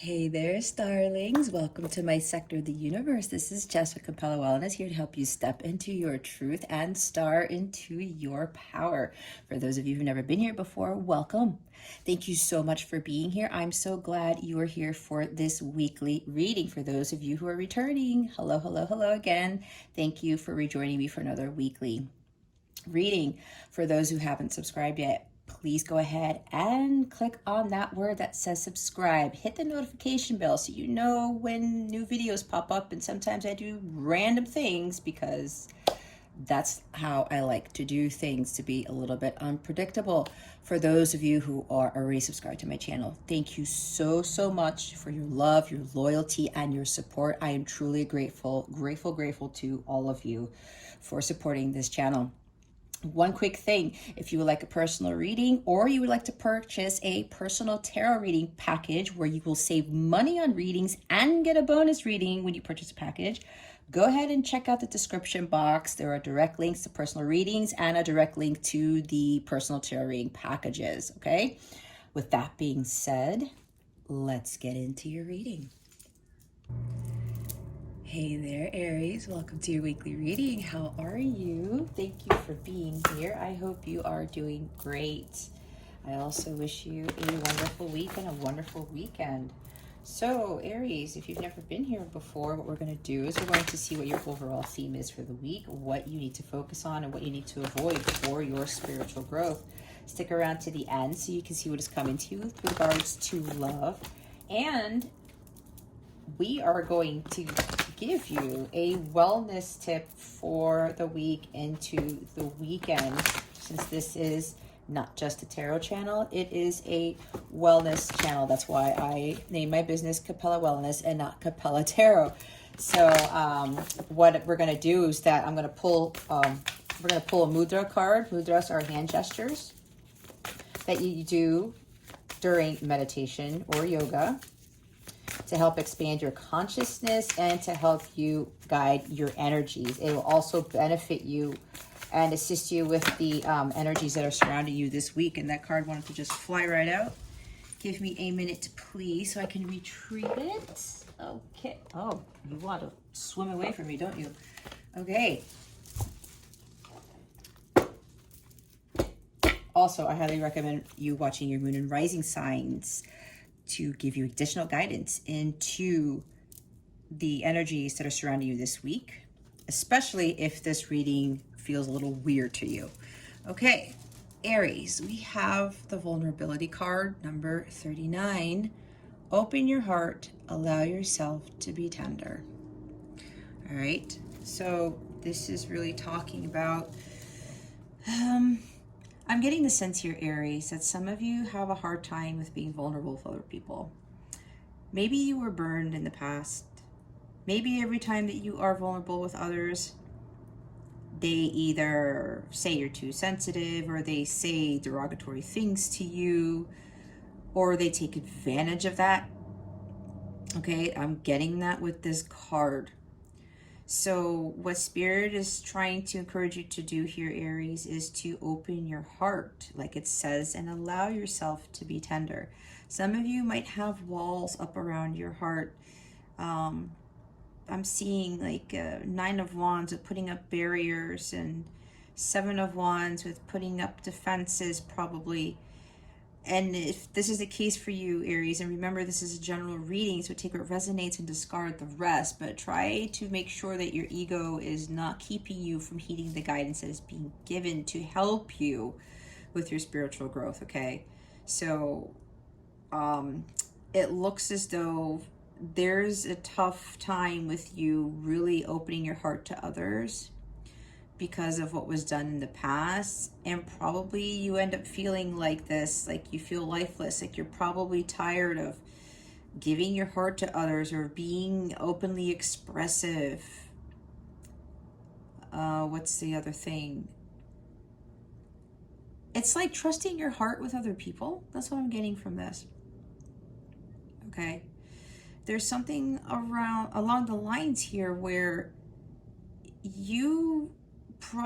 Hey there, starlings. Welcome to my sector of the universe. This is Jess with Capella Wellness, here to help you step into your truth and star into your power. For those of you who've never been here before, welcome. Thank you so much for being here. I'm so glad you are here for this weekly reading. For those of you who are returning, hello, hello, hello again. Thank you for rejoining me for another weekly reading. For those who haven't subscribed yet, please go ahead and click on that word that says subscribe. Hit the notification bell so you know when new videos pop up. And sometimes I do random things because that's how I like to do things, to be a little bit unpredictable. For those of you who are already subscribed to my channel, thank you so much for your love, your loyalty, and your support. I am truly grateful to all of you for supporting this channel. One quick thing, if you would like a personal reading or you would like to purchase a personal tarot reading package where you will save money on readings and get a bonus reading when you purchase a package, go ahead and check out the description box. There are direct links to personal readings and a direct link to the personal tarot reading packages, okay? With that being said, let's get into your reading. Hey there, Aries. Welcome to your weekly reading. How are you? Thank you for being here. I hope you are doing great. I also wish you a wonderful week and a wonderful weekend. So, Aries, if you've never been here before, what we're going to do is we're going to see what your overall theme is for the week, what you need to focus on, and what you need to avoid for your spiritual growth. Stick around to the end so you can see what is coming to you with regards to love. And we are going to give you a wellness tip for the week into the weekend. Since this is not just a tarot channel, it is a wellness channel. That's why I named my business Capella Wellness and not Capella Tarot. So what we're going to do is that we're going to pull a mudra card. Mudras are hand gestures that you do during meditation or yoga to help expand your consciousness and to help you guide your energies. It will also benefit you and assist you with the energies that are surrounding you this week. And that card wanted to just fly right out. Give me a minute, please, so I can retrieve it. Okay. Oh, you want to swim away from me, don't you? Okay. Also, I highly recommend you watching your moon and rising signs to give you additional guidance into the energies that are surrounding you this week, especially if this reading feels a little weird to you. Okay, Aries, we have the vulnerability card, number 39. Open your heart, allow yourself to be tender. All right, so this is really talking about I'm getting the sense here, Aries, that some of you have a hard time with being vulnerable with other people. Maybe you were burned in the past. Maybe every time that you are vulnerable with others, they either say you're too sensitive, or they say derogatory things to you, or they take advantage of that. Okay, I'm getting that with this card. So what Spirit is trying to encourage you to do here, Aries, is to open your heart, like it says, and allow yourself to be tender. Some of you might have walls up around your heart. I'm seeing like 9 of Wands with putting up barriers, and 7 of Wands with putting up defenses probably. And if this is the case for you, Aries, and remember this is a general reading, so take what resonates and discard the rest, but try to make sure that your ego is not keeping you from heeding the guidance that is being given to help you with your spiritual growth, okay? So it looks as though there's a tough time with you really opening your heart to others because of what was done in the past, and probably you end up feeling like this, like you feel lifeless, like you're probably tired of giving your heart to others or being openly expressive. What's the other thing? It's like trusting your heart with other people. That's what I'm getting from this. Okay. There's something along the lines here where you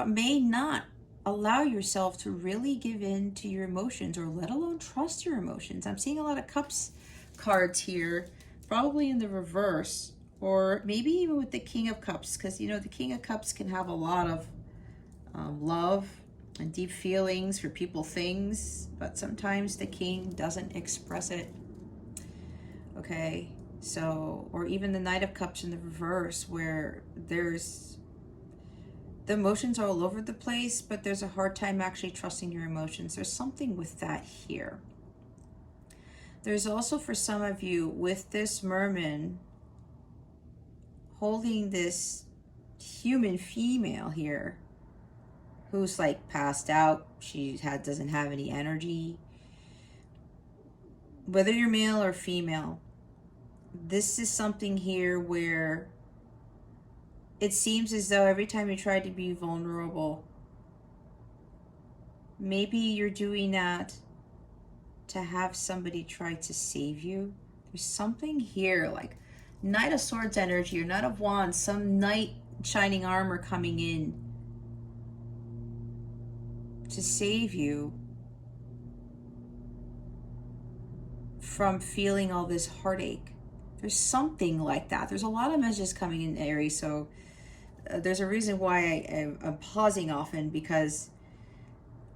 may not allow yourself to really give in to your emotions, or let alone trust your emotions. I'm seeing a lot of cups cards here probably in the reverse, or maybe even with the King of Cups, because, you know, the King of Cups can have a lot of love and deep feelings for people, things, but sometimes the King doesn't express it. Okay, so, or even the Knight of Cups in the reverse, where there's, the emotions are all over the place, but there's a hard time actually trusting your emotions. There's something with that here. There's also, for some of you, with this merman holding this human female here, who's like passed out, doesn't have any energy. Whether you're male or female, this is something here where it seems as though every time you try to be vulnerable, maybe you're doing that to have somebody try to save you. There's something here like Knight of Swords energy or Knight of Wands, some knight shining armor coming in to save you from feeling all this heartache. There's something like that. There's a lot of messages coming in, Aries, so there's a reason why I'm pausing often, because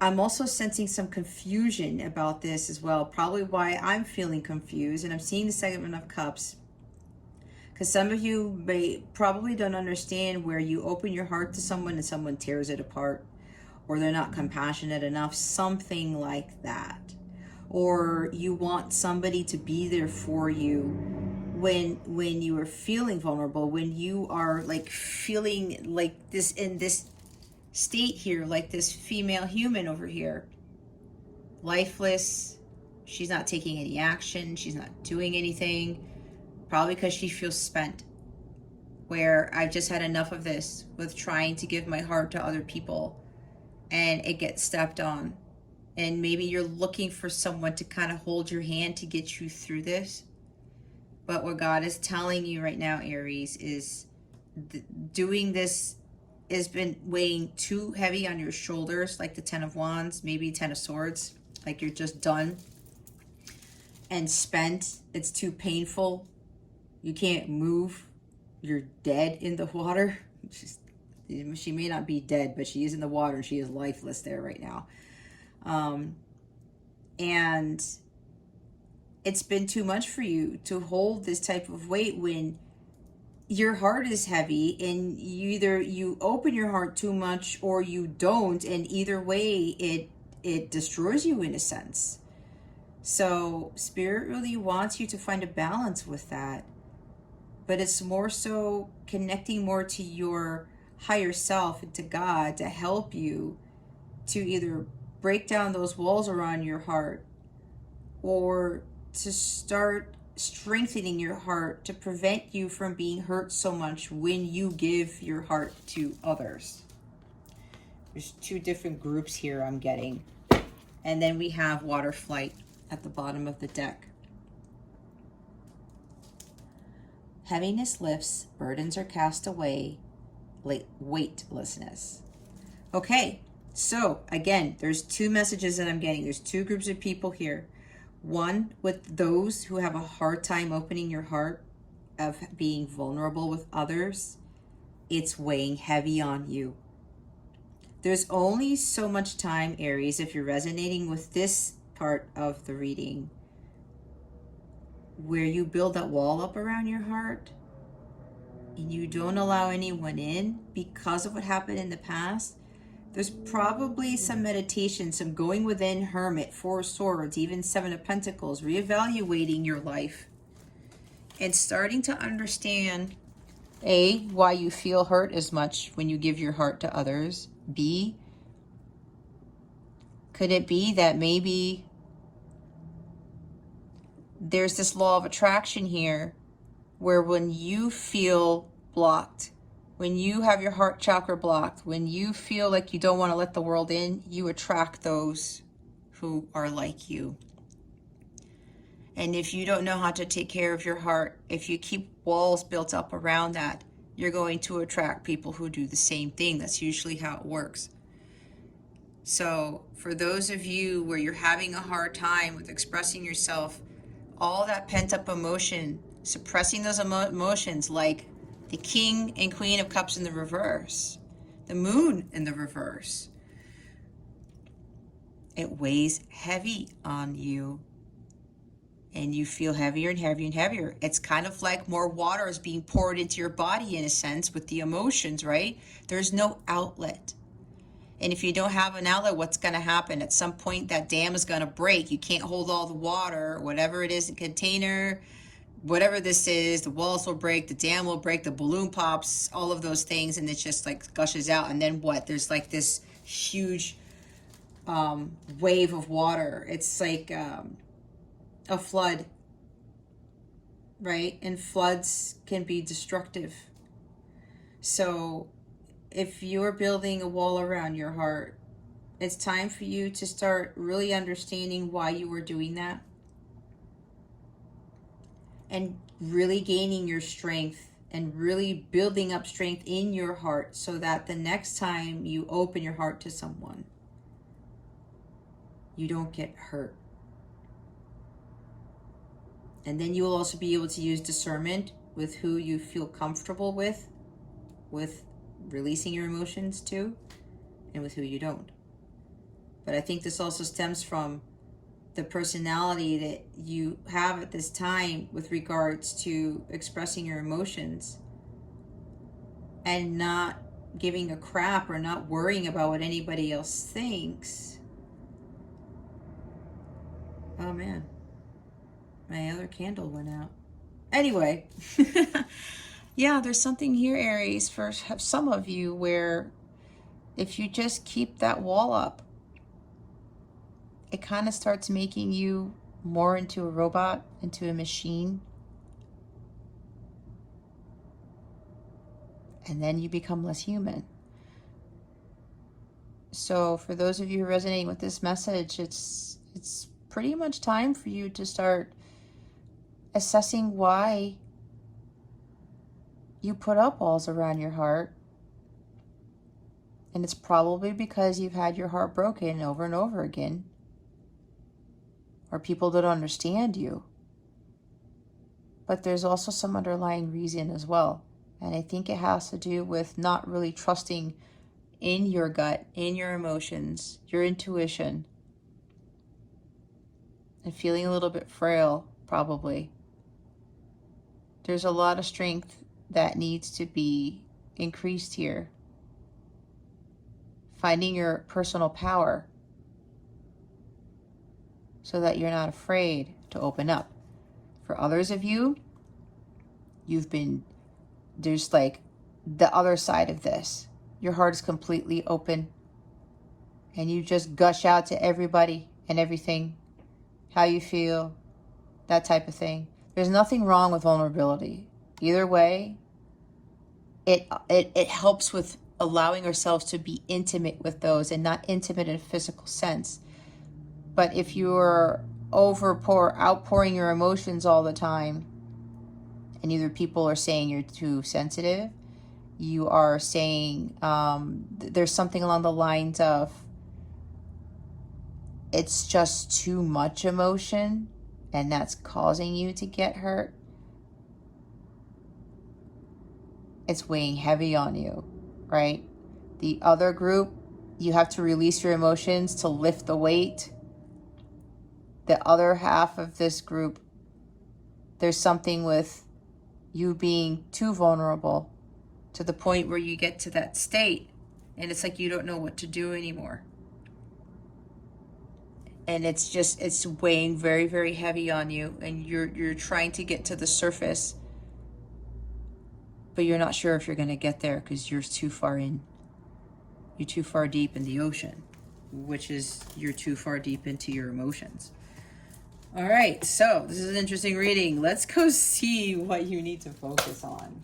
I'm also sensing some confusion about this as well. Probably why I'm feeling confused, and I'm seeing the Seven of Cups, because some of you probably don't understand where you open your heart to someone and someone tears it apart, or they're not compassionate enough, something like that. Or you want somebody to be there for you when you are feeling vulnerable, when you are like feeling like this, in this state here, like this female human over here, lifeless. She's not taking any action, she's not doing anything, probably because she feels spent, where I've just had enough of this with trying to give my heart to other people and it gets stepped on. And maybe you're looking for someone to kind of hold your hand to get you through this. But what God is telling you right now, Aries, is doing this has been weighing too heavy on your shoulders, like the Ten of Wands, maybe Ten of Swords, like you're just done and spent. It's too painful. You can't move. You're dead in the water. She may not be dead, but she is in the water and she is lifeless there right now. And it's been too much for you to hold this type of weight when your heart is heavy, and either you open your heart too much or you don't, and either way it destroys you in a sense. So Spirit really wants you to find a balance with that, but it's more so connecting more to your higher self and to God to help you to either break down those walls around your heart, or to start strengthening your heart to prevent you from being hurt so much when you give your heart to others. There's two different groups here I'm getting. And then we have Water Flight at the bottom of the deck. Heaviness lifts, burdens are cast away, weightlessness. Okay, so again, there's two messages that I'm getting. There's two groups of people here. One, with those who have a hard time opening your heart, of being vulnerable with others. It's weighing heavy on you. There's only so much time, Aries, if you're resonating with this part of the reading, where you build that wall up around your heart and you don't allow anyone in because of what happened in the past. There's probably some meditation, some going within, Hermit, Four of Swords, even Seven of Pentacles, reevaluating your life and starting to understand, A, why you feel hurt as much when you give your heart to others. B, could it be that maybe there's this law of attraction here, where when you feel blocked, when you have your heart chakra blocked, when you feel like you don't want to let the world in, you attract those who are like you. And if you don't know how to take care of your heart, if you keep walls built up around that, you're going to attract people who do the same thing. That's usually how it works. So for those of you where you're having a hard time with expressing yourself, all that pent up emotion suppressing those emotions, like the King and Queen of Cups in the reverse, the Moon in the reverse. It weighs heavy on you, and you feel heavier and heavier and heavier. It's kind of like more water is being poured into your body in a sense with the emotions, right? There's no outlet. And if you don't have an outlet, what's going to happen? At some point, that dam is going to break. You can't hold all the water, whatever it is, the container, whatever this is, the walls will break, the dam will break, the balloon pops, all of those things, and it just like gushes out. And then what? There's like this huge wave of water. It's like a flood, right? And floods can be destructive. So if you're building a wall around your heart, it's time for you to start really understanding why you were doing that and really gaining your strength and really building up strength in your heart so that the next time you open your heart to someone, you don't get hurt. And then you will also be able to use discernment with who you feel comfortable with releasing your emotions to, and with who you don't. But I think this also stems from the personality that you have at this time with regards to expressing your emotions and not giving a crap or not worrying about what anybody else thinks. Oh man. My other candle went out. Anyway, yeah, there's something here, Aries, for some of you where if you just keep that wall up, it kind of starts making you more into a robot, into a machine. And then you become less human. So for those of you resonating with this message, it's pretty much time for you to start assessing why you put up walls around your heart. And it's probably because you've had your heart broken over and over again, or people don't understand you. But there's also some underlying reason as well. And I think it has to do with not really trusting in your gut, in your emotions, your intuition, and feeling a little bit frail, probably. There's a lot of strength that needs to be increased here. Finding your personal power so that you're not afraid to open up. For others of you, there's like the other side of this. Your heart is completely open and you just gush out to everybody and everything, how you feel, that type of thing. There's nothing wrong with vulnerability. Either way, it helps with allowing ourselves to be intimate with those, and not intimate in a physical sense. But if you're outpouring your emotions all the time, and either people are saying you're too sensitive, you are saying there's something along the lines of it's just too much emotion, and that's causing you to get hurt. It's weighing heavy on you, right? The other group, you have to release your emotions to lift the weight. The other half of this group, there's something with you being too vulnerable to the point where you get to that state and it's like you don't know what to do anymore. And it's weighing very, very heavy on you, and you're trying to get to the surface, but you're not sure if you're going to get there because you're too far in. You're too far deep in the ocean, which is you're too far deep into your emotions. All right, so this is an interesting reading. Let's go see what you need to focus on.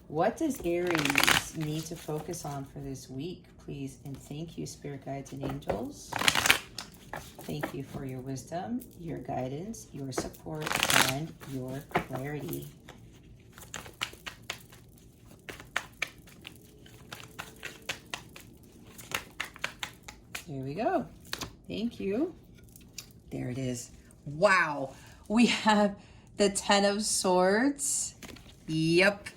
What does Aries need to focus on for this week, please? And thank you, spirit guides and angels. Thank you for your wisdom, your guidance, your support, and your clarity. There we go. Thank you. There it is. Wow. We have the Ten of Swords. Yep.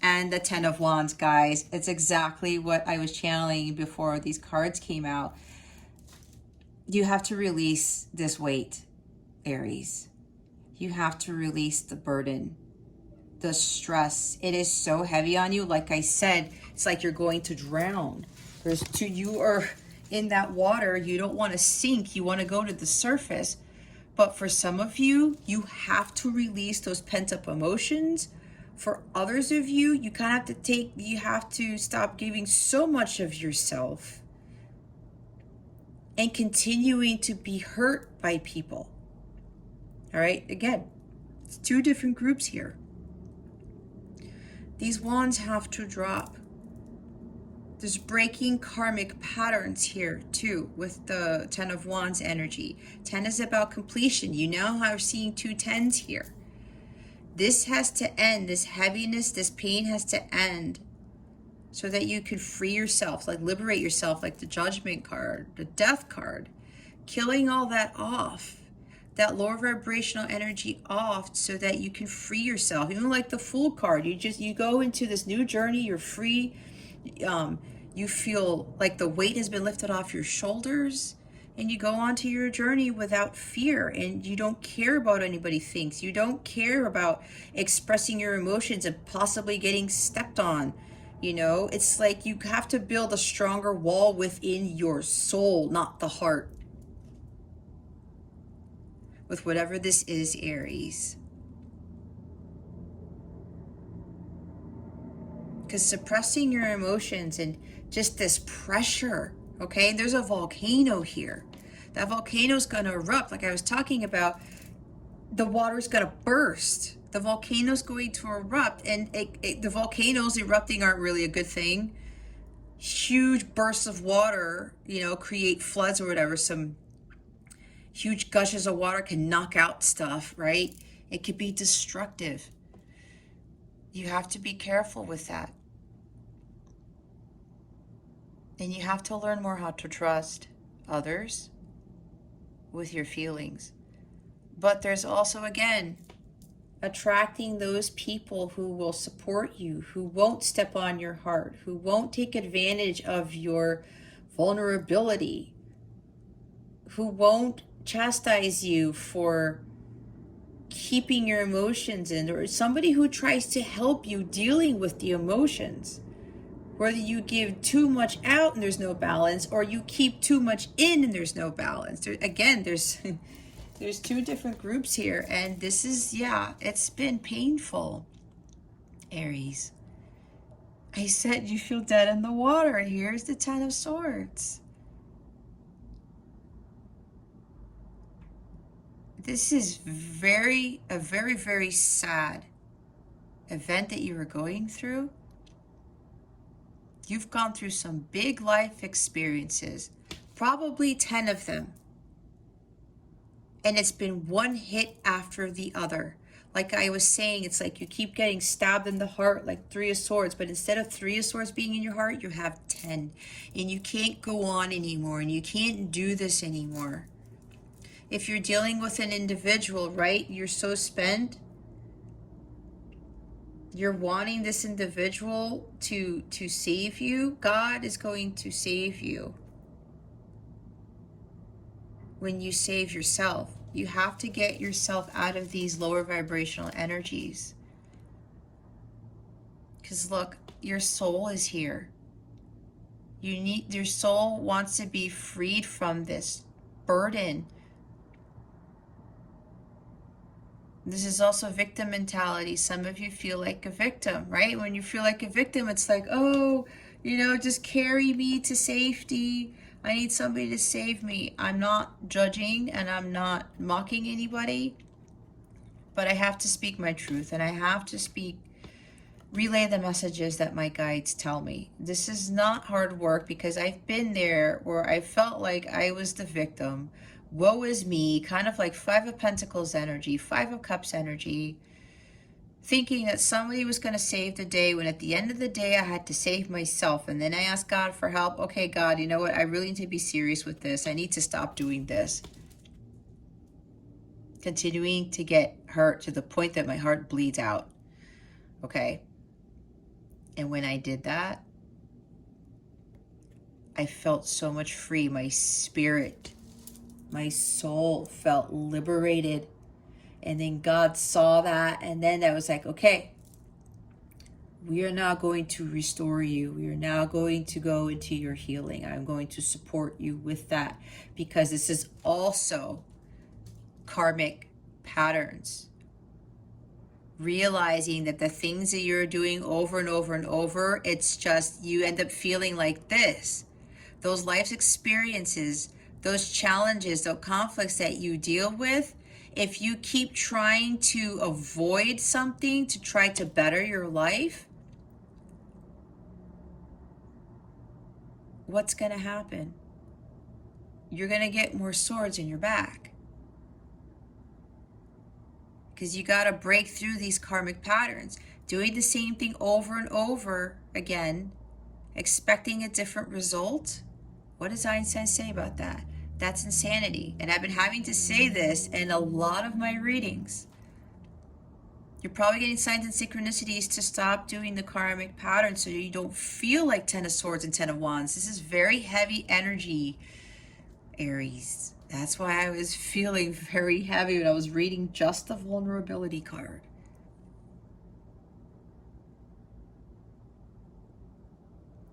And the Ten of Wands, guys. It's exactly what I was channeling before these cards came out. You have to release this weight, Aries. You have to release the burden, the stress. It is so heavy on you. Like I said, it's like you're going to drown. You are in that water. You don't want to sink. You want to go to the surface. But for some of you, you have to release those pent-up emotions. For others of you, you kind of have to stop giving so much of yourself and continuing to be hurt by people. All right, again, it's two different groups here. These wands have to drop. There's breaking karmic patterns here too with the Ten of Wands energy. 10 is about completion. You now are seeing two tens here. This has to end. This heaviness, this pain has to end so that you can free yourself, like liberate yourself, like the Judgment card, the Death card, killing all that off, that lower vibrational energy off so that you can free yourself. Even like the Fool card, you go into this new journey, you're free. You feel like the weight has been lifted off your shoulders, and you go onto your journey without fear, and you don't care about what anybody thinks. You don't care about expressing your emotions and possibly getting stepped on. You know, it's like you have to build a stronger wall within your soul, not the heart. With whatever this is, Aries. Because suppressing your emotions and just this pressure, okay? There's a volcano here. That volcano's going to erupt. Like I was talking about, the water's going to burst. The volcano's going to erupt. And the volcanoes erupting aren't really a good thing. Huge bursts of water, you know, create floods or whatever. Some huge gushes of water can knock out stuff, right? It could be destructive. You have to be careful with that. And you have to learn more how to trust others with your feelings. But there's also, again, attracting those people who will support you, who won't step on your heart, who won't take advantage of your vulnerability, who won't chastise you for keeping your emotions in, or somebody who tries to help you dealing with the emotions. Whether you give too much out and there's no balance, or you keep too much in and there's no balance. There's two different groups here, and this is, yeah, it's been painful, Aries. I said you feel dead in the water. Here's the Ten of Swords. This is a very, very sad event that you were going through. You've gone through some big life experiences, probably 10 of them. And it's been one hit after the other. Like I was saying, it's like you keep getting stabbed in the heart, like 3 of Swords. But instead of 3 of Swords being in your heart, you have 10. And you can't go on anymore, and you can't do this anymore. If you're dealing with an individual, right, you're so spent. You're wanting this individual to save you. God is going to save you. When you save yourself, you have to get yourself out of these lower vibrational energies. Because look, your soul is here. Your soul wants to be freed from this burden. This is also victim mentality. Some of you feel like a victim, right? When you feel like a victim, it's like, oh, you know, just carry me to safety. I need somebody to save me. I'm not judging and I'm not mocking anybody, but I have to speak my truth, and I have to relay the messages that my guides tell me. This is not hard work, because I've been there where I felt like I was the victim. Woe is me, kind of like 5 of Pentacles energy, 5 of Cups energy, thinking that somebody was going to save the day, when at the end of the day I had to save myself. And then I asked God for help. Okay, God, you know what? I really need to be serious with this. I need to stop doing this. continuing to get hurt to the point that my heart bleeds out. Okay? And when I did that, I felt so much free. My spirit, my soul felt liberated. And then God saw that. And then I was like, okay, we are now going to restore you. We are now going to go into your healing. I'm going to support you with that, because this is also karmic patterns. Realizing that the things that you're doing over and over and over, it's just, you end up feeling like this. Those life experiences, those challenges, those conflicts that you deal with, if you keep trying to avoid something to try to better your life, what's going to happen? You're going to get more swords in your back. Because you got to break through these karmic patterns. Doing the same thing over and over again, expecting a different result. What does Einstein say about that? That's insanity. And I've been having to say this in a lot of my readings. You're probably getting signs and synchronicities to stop doing the karmic pattern so you don't feel like 10 of Swords and 10 of Wands. This is very heavy energy, Aries. That's why I was feeling very heavy when I was reading just the vulnerability card.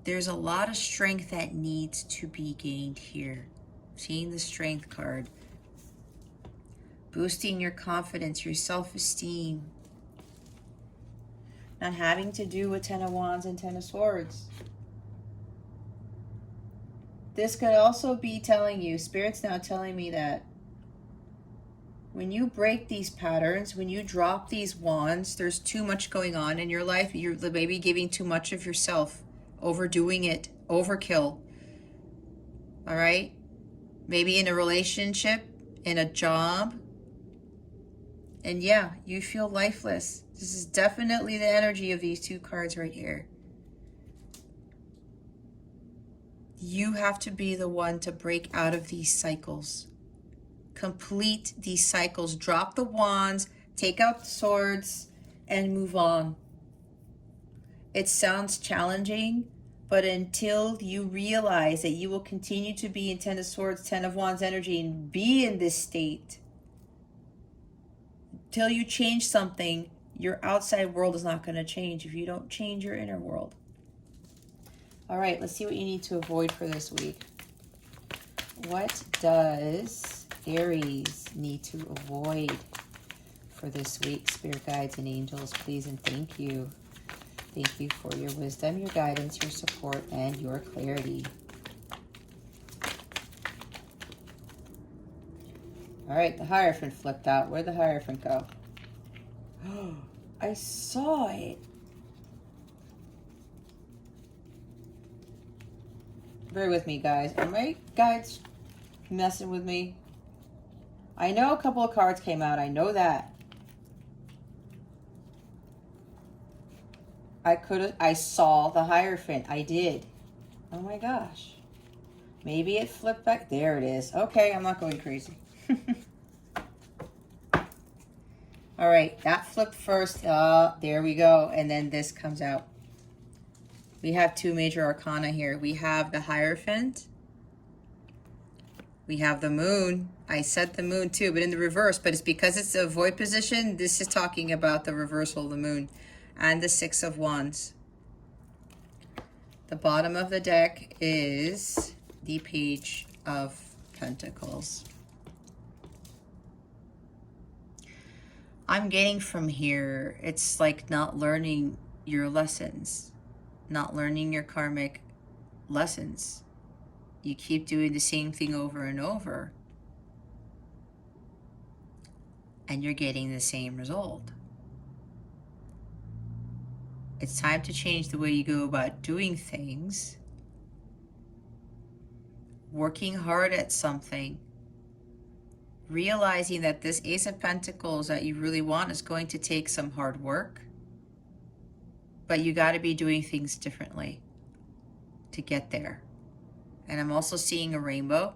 There's a lot of strength that needs to be gained here. Seeing the strength card. Boosting your confidence, your self-esteem. Not having to do with 10 of Wands and 10 of Swords. This could also be telling you, Spirit's now telling me that when you break these patterns, when you drop these wands, there's too much going on in your life. You're maybe giving too much of yourself, overdoing it, overkill. All right? Maybe in a relationship, in a job. And yeah, you feel lifeless. This is definitely the energy of these two cards right here. You have to be the one to break out of these cycles. Complete these cycles. Drop the wands, take out the swords, and move on. It sounds challenging, but until you realize that you will continue to be in 10 of Swords, 10 of Wands energy and be in this state, till you change something, your outside world is not going to change if you don't change your inner world. All right, let's see what you need to avoid for this week. What does Aries need to avoid for this week? Spirit guides and angels, please and thank you. Thank you for your wisdom, your guidance, your support, and your clarity. All right, the Hierophant flipped out. Where'd the Hierophant go? Oh, I saw it. Bear with me, guys. Are my guides messing with me? I know a couple of cards came out. I know that. I saw the Hierophant. I did. Oh my gosh. Maybe it flipped back. There it is. Okay, I'm not going crazy. All right, that flipped first. There we go. And then this comes out. We have two major arcana here. We have the Hierophant. We have the Moon. I said the Moon too, but in the reverse. But it's because it's a void position. This is talking about the reversal of the Moon. And the Six of Wands. The bottom of the deck is the Page of Pentacles. I'm getting from here, it's like not learning your lessons, not learning your karmic lessons. You keep doing the same thing over and over, and you're getting the same result. It's time to change the way you go about doing things, working hard at something, realizing that this Ace of Pentacles that you really want is going to take some hard work, but you got to be doing things differently to get there. And I'm also seeing a rainbow.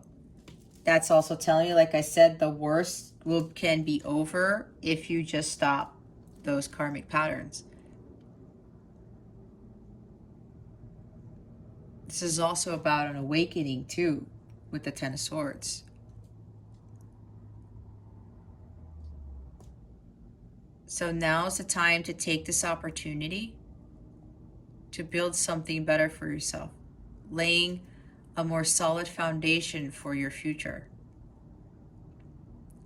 That's also telling you, like I said, the worst can be over if you just stop those karmic patterns. This is also about an awakening too, with the Ten of Swords. So now's the time to take this opportunity to build something better for yourself, laying a more solid foundation for your future,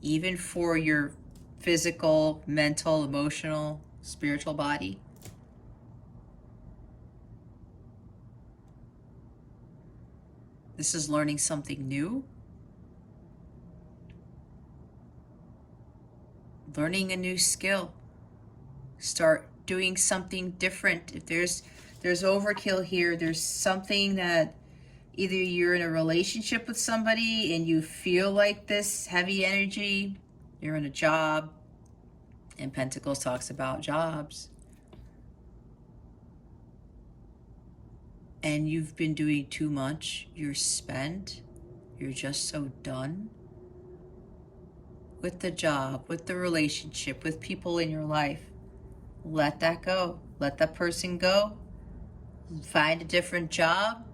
even for your physical, mental, emotional, spiritual body. This is learning something new, learning a new skill. Start doing something different. If there's overkill here, there's something that either you're in a relationship with somebody and you feel like this heavy energy, you're in a job, and Pentacles talks about jobs, and you've been doing too much, you're spent, you're just so done with the job, with the relationship, with people in your life. Let that go. Let that person go. Find a different job.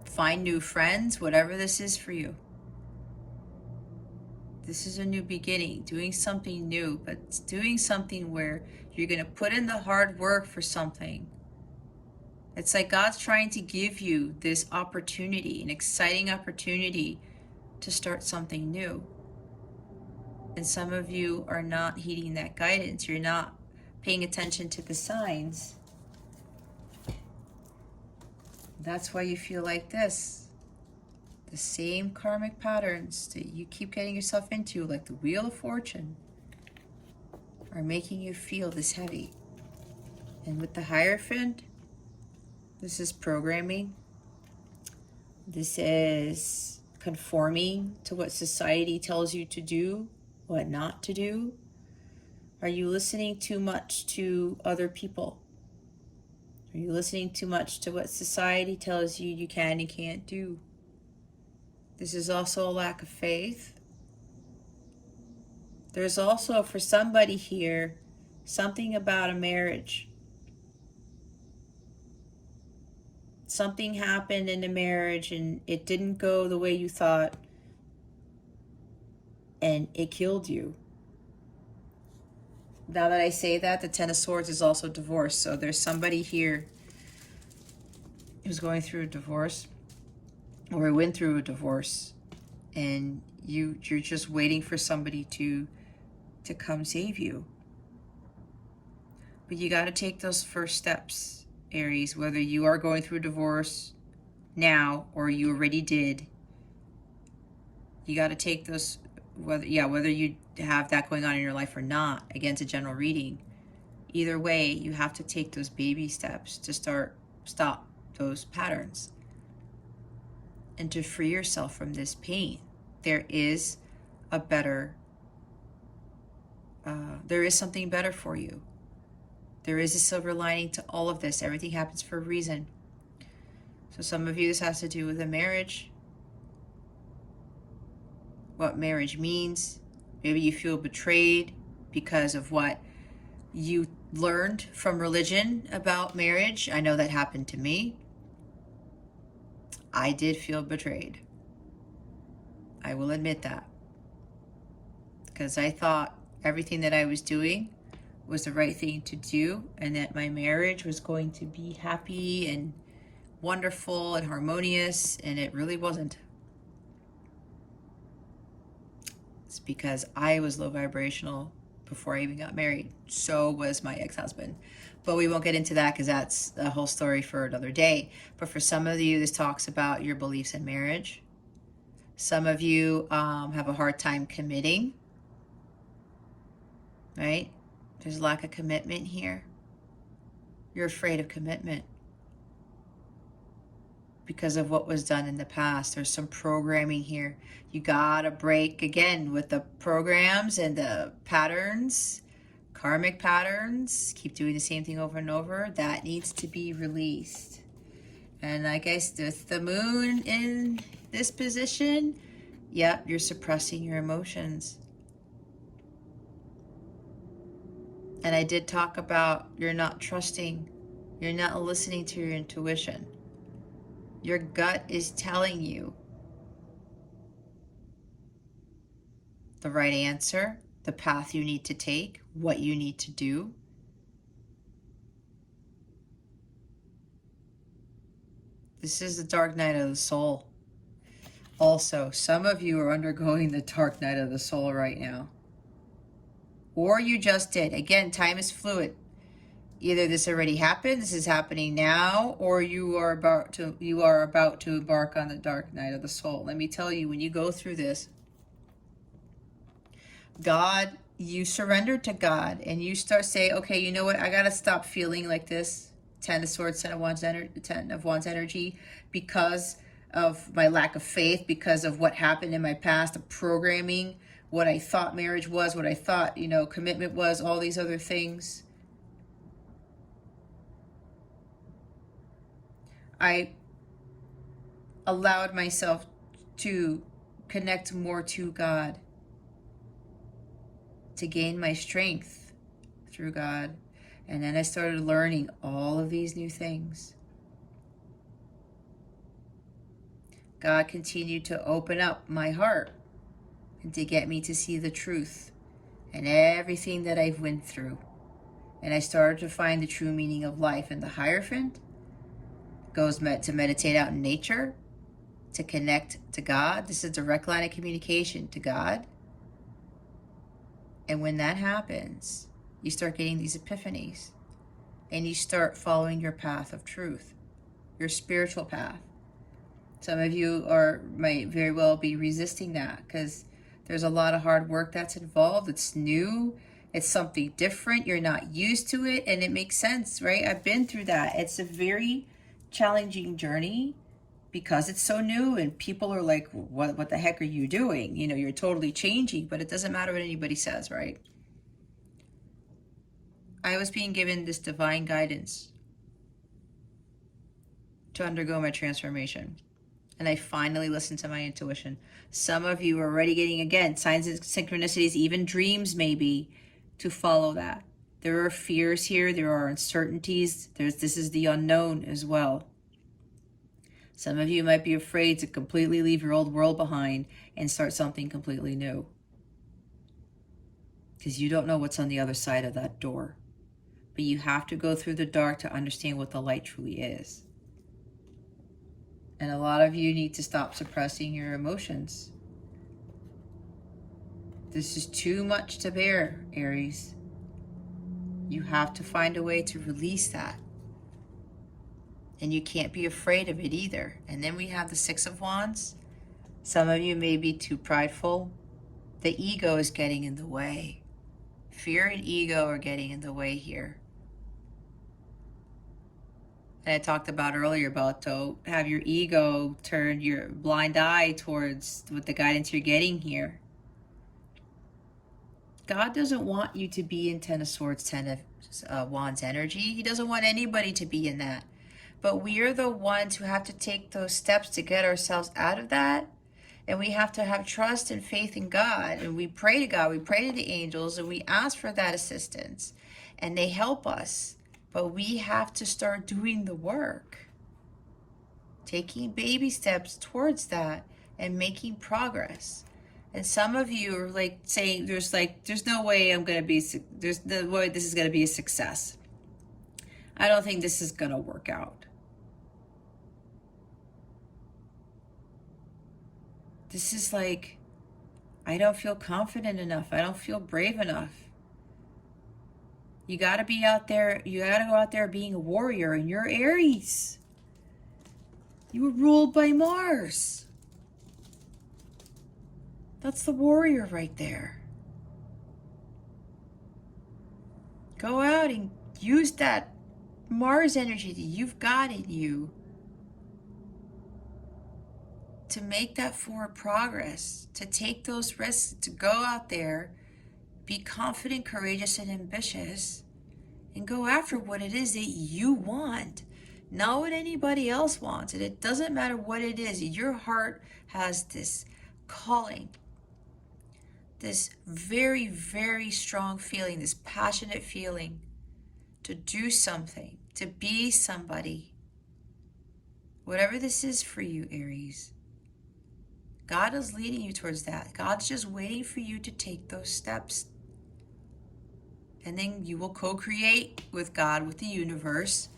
Find new friends, whatever this is for you. This is a new beginning, doing something new, but it's doing something where you're going to put in the hard work for something. It's like God's trying to give you this opportunity, an exciting opportunity to start something new. And some of you are not heeding that guidance. You're not paying attention to the signs. That's why you feel like this. The same karmic patterns that you keep getting yourself into, like the Wheel of Fortune, are making you feel this heavy. And with the Hierophant, this is programming. This is conforming to what society tells you to do, what not to do. Are you listening too much to other people? Are you listening too much to what society tells you you can and can't do? This is also a lack of faith. There's also, for somebody here, something about a marriage. Something happened in a marriage and it didn't go the way you thought, and it killed you. Now that I say that, the Ten of Swords is also divorce. So there's somebody here who's going through a divorce, or went through a divorce, and you're just waiting for somebody to come save you. But you got to take those first steps, Aries, whether you are going through a divorce now or you already did. You got to take those, whether you have that going on in your life or not. Again, it's a general reading. Either way, you have to take those baby steps to stop those patterns and to free yourself from this pain. There is a better, there is something better for you. There is a silver lining to all of this. Everything happens for a reason. So some of you, this has to do with a marriage, what marriage means. Maybe you feel betrayed because of what you learned from religion about marriage. I know that happened to me. I did feel betrayed. I will admit that. Because I thought everything that I was doing was the right thing to do, and that my marriage was going to be happy and wonderful and harmonious, and it really wasn't. It's because I was low vibrational before I even got married. So was my ex-husband. But we won't get into that because that's a whole story for another day. But for some of you, this talks about your beliefs in marriage. Some of you have a hard time committing, right? There's a lack of commitment here. You're afraid of commitment because of what was done in the past. There's some programming here. You gotta break, again, with the programs and the patterns, karmic patterns. Keep doing the same thing over and over. That needs to be released. And I guess with the moon in this position, Yep, you're suppressing your emotions. And I did talk about you're not trusting, you're not listening to your intuition. Your gut is telling you the right answer, the path you need to take, what you need to do. This is the dark night of the soul. Also, some of you are undergoing the dark night of the soul right now. Or you just did. Again, time is fluid. Either this already happened, this is happening now, or you are about to embark on the dark night of the soul. Let me tell you, when you go through this, God, you surrender to God and you start saying, okay, you know what? I got to stop feeling like this. 10 of Swords, 10 of Wands energy, because of my lack of faith, because of what happened in my past, the programming, what I thought marriage was, what I thought, commitment was, all these other things. I allowed myself to connect more to God, to gain my strength through God. And then I started learning all of these new things. God continued to open up my heart and to get me to see the truth and everything that I've went through. And I started to find the true meaning of life. And the Hierophant goes to meditate out in nature, to connect to God. This is a direct line of communication to God. And when that happens, you start getting these epiphanies and you start following your path of truth, your spiritual path. Some of you might very well be resisting that because there's a lot of hard work that's involved. It's new. It's something different. You're not used to it. And it makes sense, right? I've been through that. It's a very challenging journey because it's so new and people are like, what the heck are you doing? You're totally changing, but it doesn't matter what anybody says, right? I was being given this divine guidance to undergo my transformation. And I finally listened to my intuition. Some of you are already getting, again, signs and synchronicities, even dreams maybe, to follow that. There are fears here. There are uncertainties. This is the unknown as well. Some of you might be afraid to completely leave your old world behind and start something completely new. Because you don't know what's on the other side of that door. But you have to go through the dark to understand what the light truly is. And a lot of you need to stop suppressing your emotions. This is too much to bear, Aries. You have to find a way to release that. And you can't be afraid of it either. And then we have the Six of Wands. Some of you may be too prideful. The ego is getting in the way. Fear and ego are getting in the way here. And I talked about earlier about to have your ego turn your blind eye towards what the guidance you're getting here. God doesn't want you to be in 10 of Swords, 10 of Wands energy. He doesn't want anybody to be in that. But we are the ones who have to take those steps to get ourselves out of that. And we have to have trust and faith in God. And we pray to God, we pray to the angels, and we ask for that assistance. And they help us. But we have to start doing the work. Taking baby steps towards that and making progress. And some of you are like saying, there's no way there's no way this is going to be a success. I don't think this is going to work out. This is like, I don't feel confident enough. I don't feel brave enough. You got to be out there. You got to go out there being a warrior. And you're Aries. You were ruled by Mars. That's the warrior right there. Go out and use that Mars energy that you've got in you to make that forward progress, to take those risks, to go out there, be confident, courageous, and ambitious, and go after what it is that you want, not what anybody else wants. And it doesn't matter what it is. Your heart has this calling, this very, very strong feeling, this passionate feeling to do something, to be somebody. Whatever this is for you, Aries, God is leading you towards that. God's just waiting for you to take those steps. And then you will co-create with God, with the universe,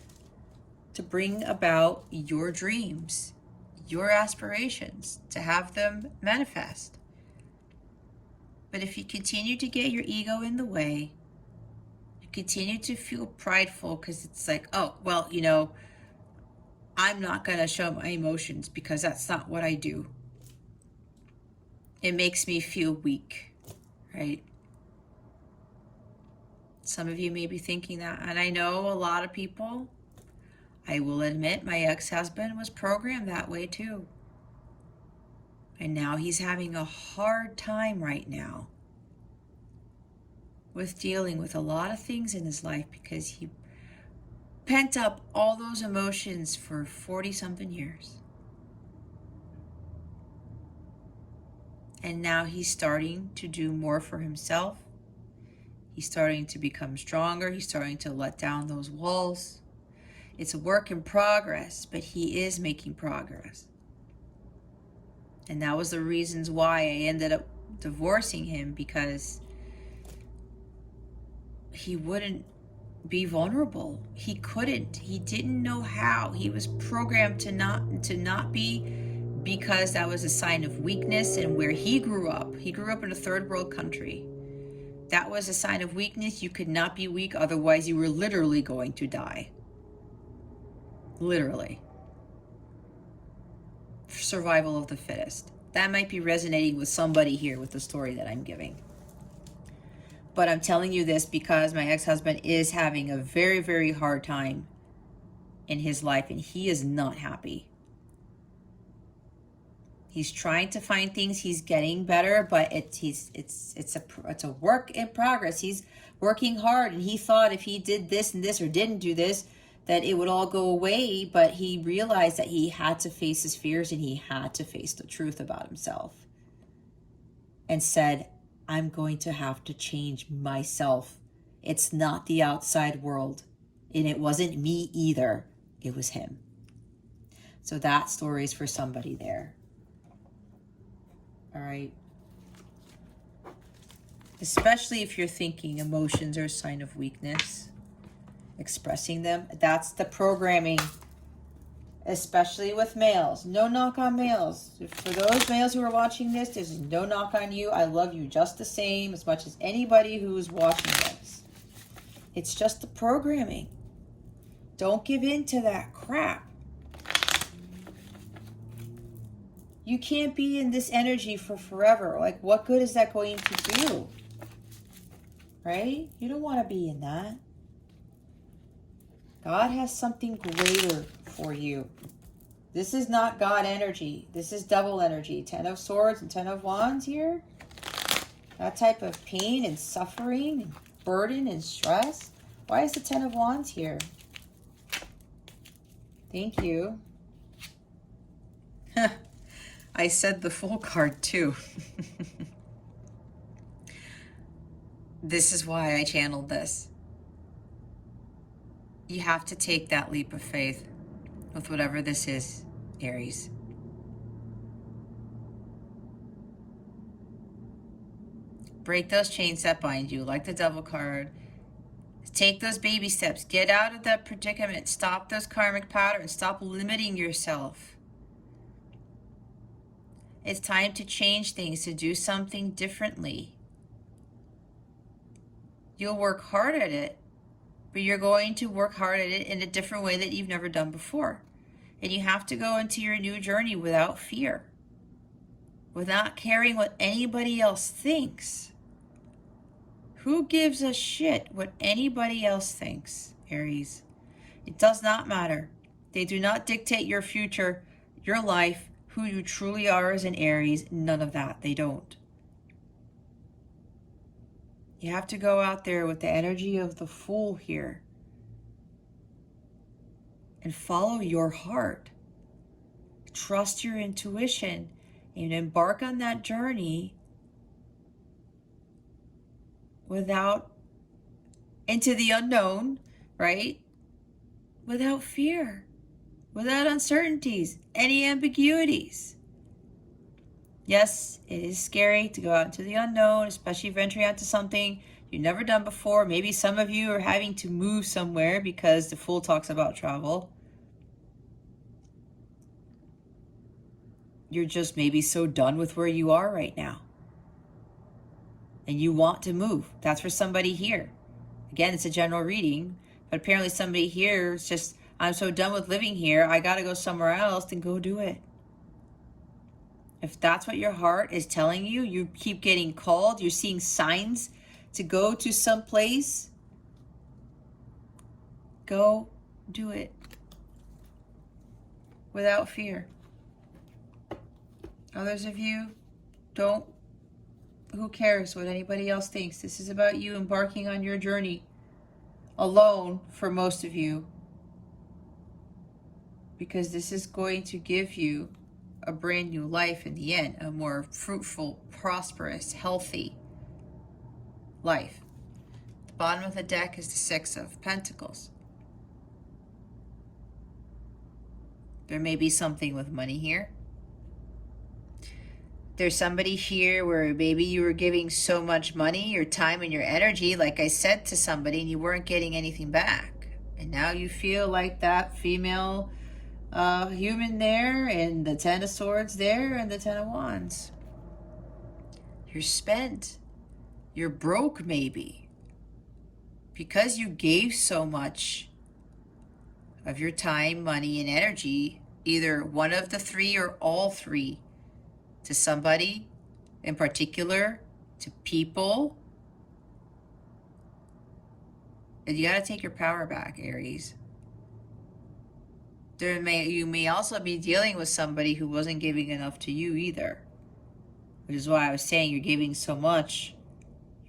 to bring about your dreams, your aspirations, to have them manifest. But if you continue to get your ego in the way, you continue to feel prideful because it's like, oh, well, you know, I'm not going to show my emotions because that's not what I do. It makes me feel weak, right? Some of you may be thinking that, and I know a lot of people, I will admit, my ex-husband was programmed that way too. And now he's having a hard time right now with dealing with a lot of things in his life because he pent up all those emotions for 40-something years. And now he's starting to do more for himself. He's starting to become stronger. He's starting to let down those walls. It's a work in progress, but he is making progress. And that was the reasons why I ended up divorcing him, because he wouldn't be vulnerable. He couldn't. He didn't know how. He was programmed to not be, because that was a sign of weakness. And where he grew up in a third world country. That was a sign of weakness. You could not be weak, otherwise you were literally going to die. Literally. Survival of the fittest. That might be resonating with somebody here with the story that I'm giving. But I'm telling you this because my ex-husband is having a very, very hard time in his life, and he is not happy. He's trying to find things. He's getting better, but it's a work in progress. He's working hard, and he thought if he did this and this or didn't do this, that it would all go away. But he realized that he had to face his fears, and he had to face the truth about himself. And said, I'm going to have to change myself. It's not the outside world, and it wasn't me either. It was him. So that story is for somebody there. All right. Especially if you're thinking emotions are a sign of weakness, expressing them. That's the programming, especially with males. No knock on males. For those males who are watching this, there's no knock on you. I love you just the same as much as anybody who's watching this. It's just the programming. Don't give in to that crap. You can't be in this energy for forever. Like, what good is that going to do? Right? You don't want to be in that. God has something greater for you. This is not God energy. This is double energy. 10 of Swords and 10 of Wands here. That type of pain and suffering and burden and stress. Why is the 10 of Wands here? Thank you. I said the Fool card too. This is why I channeled this. You have to take that leap of faith with whatever this is, Aries. Break those chains that bind you, like the Devil card. Take those baby steps. Get out of that predicament. Stop those karmic patterns. Stop limiting yourself. It's time to change things, to do something differently. You'll work hard at it, but you're going to work hard at it in a different way that you've never done before. And you have to go into your new journey without fear, without caring what anybody else thinks. Who gives a shit what anybody else thinks, Aries? It does not matter. They do not dictate your future, your life, who you truly are as an Aries. None of that. They don't. You have to go out there with the energy of the Fool here and follow your heart. Trust your intuition and embark on that journey into the unknown, right? Without fear, without uncertainties, any ambiguities. Yes, it is scary to go out into the unknown, especially venturing out to something you've never done before. Maybe some of you are having to move somewhere because the Fool talks about travel. You're just maybe so done with where you are right now, and you want to move. That's for somebody here. Again, it's a general reading, but apparently somebody here is just, I'm so done with living here, I got to go somewhere else. Then go do it. If that's what your heart is telling you, you keep getting called, you're seeing signs to go to some place, go do it without fear. Others of you, don't. Who cares what anybody else thinks? This is about you embarking on your journey alone for most of you, because this is going to give you a brand new life in the end, a more fruitful, prosperous, healthy life. The bottom of the deck is the Six of Pentacles. There may be something with money here. There's somebody here where maybe you were giving so much money, your time and your energy, like I said to somebody, and you weren't getting anything back. And now you feel like that female human there, and the Ten of Swords there, and the Ten of Wands. You're spent. You're broke maybe. Because you gave so much of your time, money, and energy, either one of the three or all three, to somebody in particular, to people. And you got to take your power back, Aries. You may also be dealing with somebody who wasn't giving enough to you either. Which is why I was saying you're giving so much.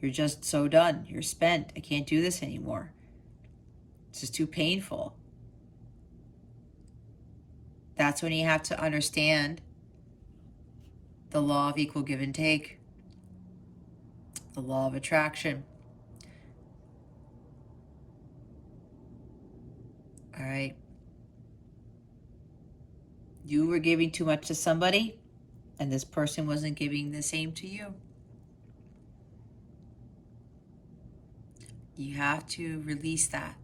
You're just so done. You're spent. I can't do this anymore. It's just too painful. That's when you have to understand the law of equal give and take. The law of attraction. All right. You were giving too much to somebody, and this person wasn't giving the same to you. You have to release that.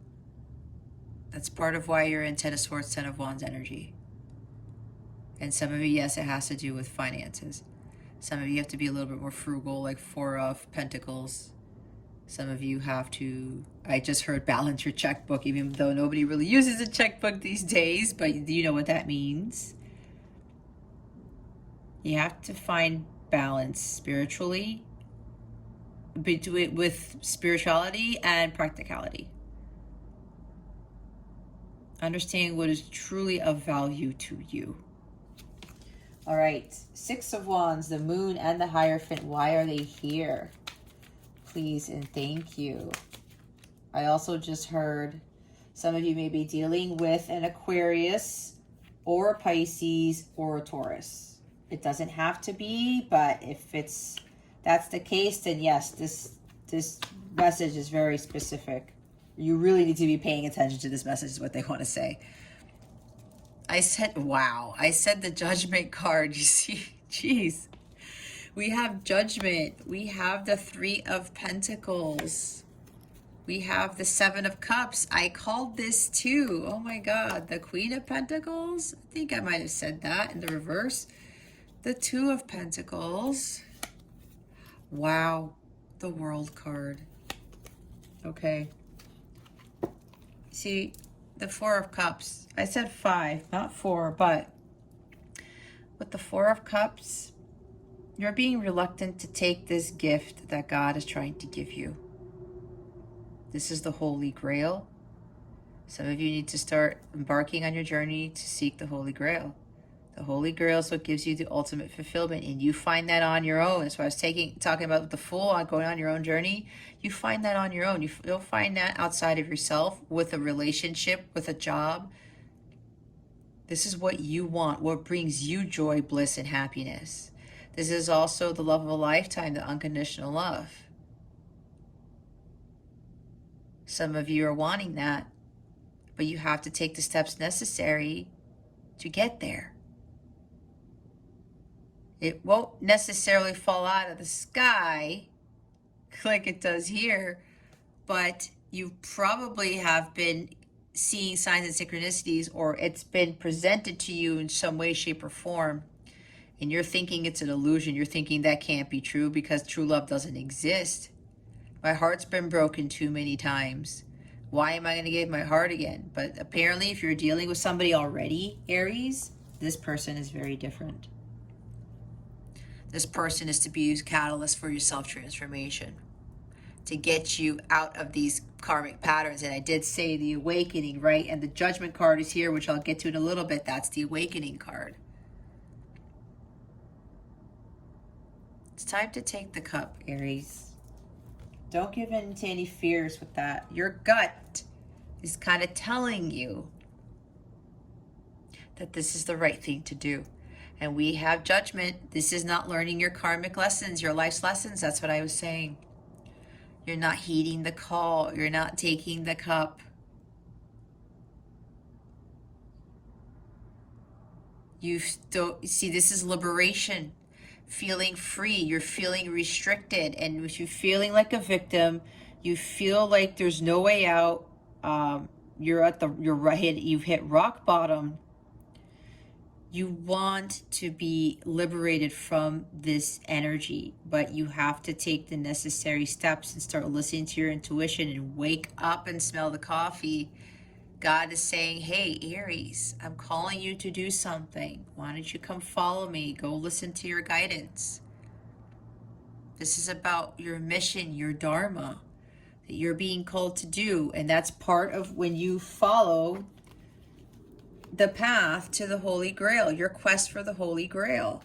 That's part of why you're in Ten of Swords, Ten of Wands energy. And some of you, yes, it has to do with finances. Some of you have to be a little bit more frugal, like Four of Pentacles. Some of you have to, I just heard balance your checkbook, even though nobody really uses a checkbook these days, but you know what that means. You have to find balance spiritually, with spirituality and practicality. Understanding what is truly of value to you. All right, Six of Wands, the Moon and the Hierophant. Why are they here? Please and thank you. I also just heard some of you may be dealing with an Aquarius or a Pisces or a Taurus. It doesn't have to be, but if that's the case, then yes, this message is very specific. You really need to be paying attention to this message, is what they want to say. I said, wow. I said the Judgment card. You see, jeez. We have Judgment. We have the Three of Pentacles. We have the Seven of Cups. I called this too. Oh my God. The Queen of Pentacles. I think I might have said that in the reverse. The Two of Pentacles. Wow. The World card. Okay. See, the Four of Cups. I said 5, not 4, but with the Four of Cups, you're being reluctant to take this gift that God is trying to give you. This is the Holy Grail. Some of you need to start embarking on your journey to seek the Holy Grail. The Holy Grail is what gives you the ultimate fulfillment, and you find that on your own. That's why I was talking about the Fool, on going on your own journey. You find that on your own. You'll find that outside of yourself, with a relationship, with a job. This is what you want, what brings you joy, bliss, and happiness. This is also the love of a lifetime, the unconditional love. Some of you are wanting that, but you have to take the steps necessary to get there. It won't necessarily fall out of the sky like it does here, but you probably have been seeing signs and synchronicities, or it's been presented to you in some way, shape, or form, and you're thinking it's an illusion. You're thinking that can't be true because true love doesn't exist. My heart's been broken too many times. Why am I going to give my heart again? But apparently, if you're dealing with somebody already, Aries, this person is very different. This person is to be a catalyst for your self-transformation, to get you out of these karmic patterns. And I did say the awakening, right? And the judgment card is here, which I'll get to in a little bit. That's the awakening card. It's time to take the cup, Aries. Don't give in to any fears with that. Your gut is kind of telling you that this is the right thing to do. And we have judgment. This is not learning your karmic lessons, your life's lessons. That's what I was saying. You're not heeding the call. You're not taking the cup. You still see, this is liberation, feeling free. You're feeling restricted, and if you're feeling like a victim, you feel like there's no way out. You've hit rock bottom. You want to be liberated from this energy, but you have to take the necessary steps and start listening to your intuition and wake up and smell the coffee. God is saying, hey, Aries, I'm calling you to do something. Why don't you come follow me? Go listen to your guidance. This is about your mission, your dharma, that you're being called to do. And that's part of when you follow the path to the Holy Grail, your quest for the Holy Grail.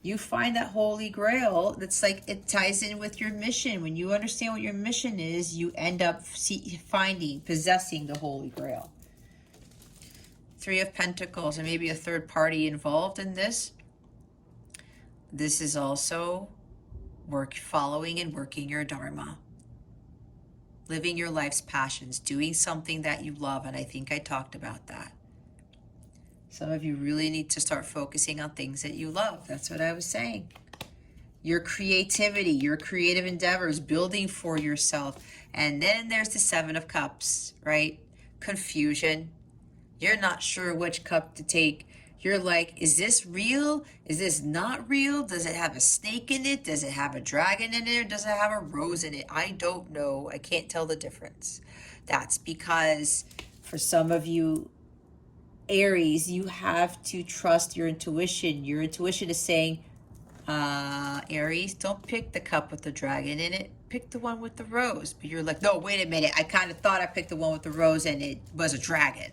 You find that Holy Grail that's like, it ties in with your mission. When you understand what your mission is, you end up possessing the Holy Grail. Three of Pentacles, and maybe a third party involved in this. This is also following and working your dharma. Living your life's passions, doing something that you love, and I think I talked about that. Some of you really need to start focusing on things that you love. That's what I was saying. Your creativity, your creative endeavors, building for yourself. And then there's the Seven of Cups, right? Confusion. You're not sure which cup to take. You're like, is this real? Is this not real? Does it have a snake in it? Does it have a dragon in it? Or does it have a rose in it? I don't know. I can't tell the difference. That's because for some of you, Aries, you have to trust your intuition. Your intuition is saying, Aries, don't pick the cup with the dragon in it. Pick the one with the rose. But you're like, no, wait a minute. I kind of thought I picked the one with the rose and it was a dragon.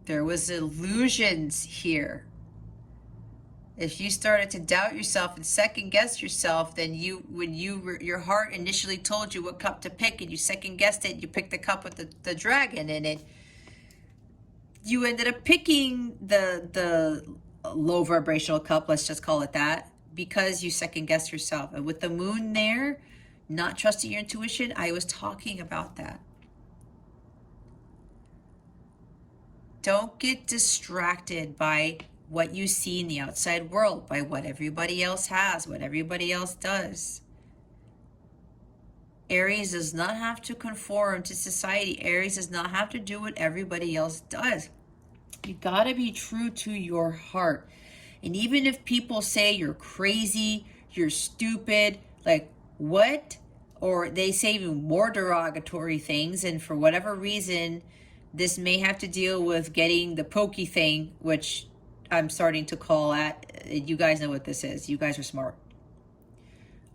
There was illusions here. If you started to doubt yourself and second guess yourself, then your heart initially told you what cup to pick and you second guessed it, you picked the cup with the dragon in it. You ended up picking the low vibrational cup, let's just call it that, because you second guessed yourself. And with the moon there, not trusting your intuition, I was talking about that. Don't get distracted by what you see in the outside world, by what everybody else has, what everybody else does. Aries does not have to conform to society. Aries does not have to do what everybody else does. You gotta be true to your heart. And even if people say you're crazy, you're stupid, like what? Or they say even more derogatory things, and for whatever reason, this may have to deal with getting the pokey thing, which I'm starting to call at. You guys know what this is. You guys are smart.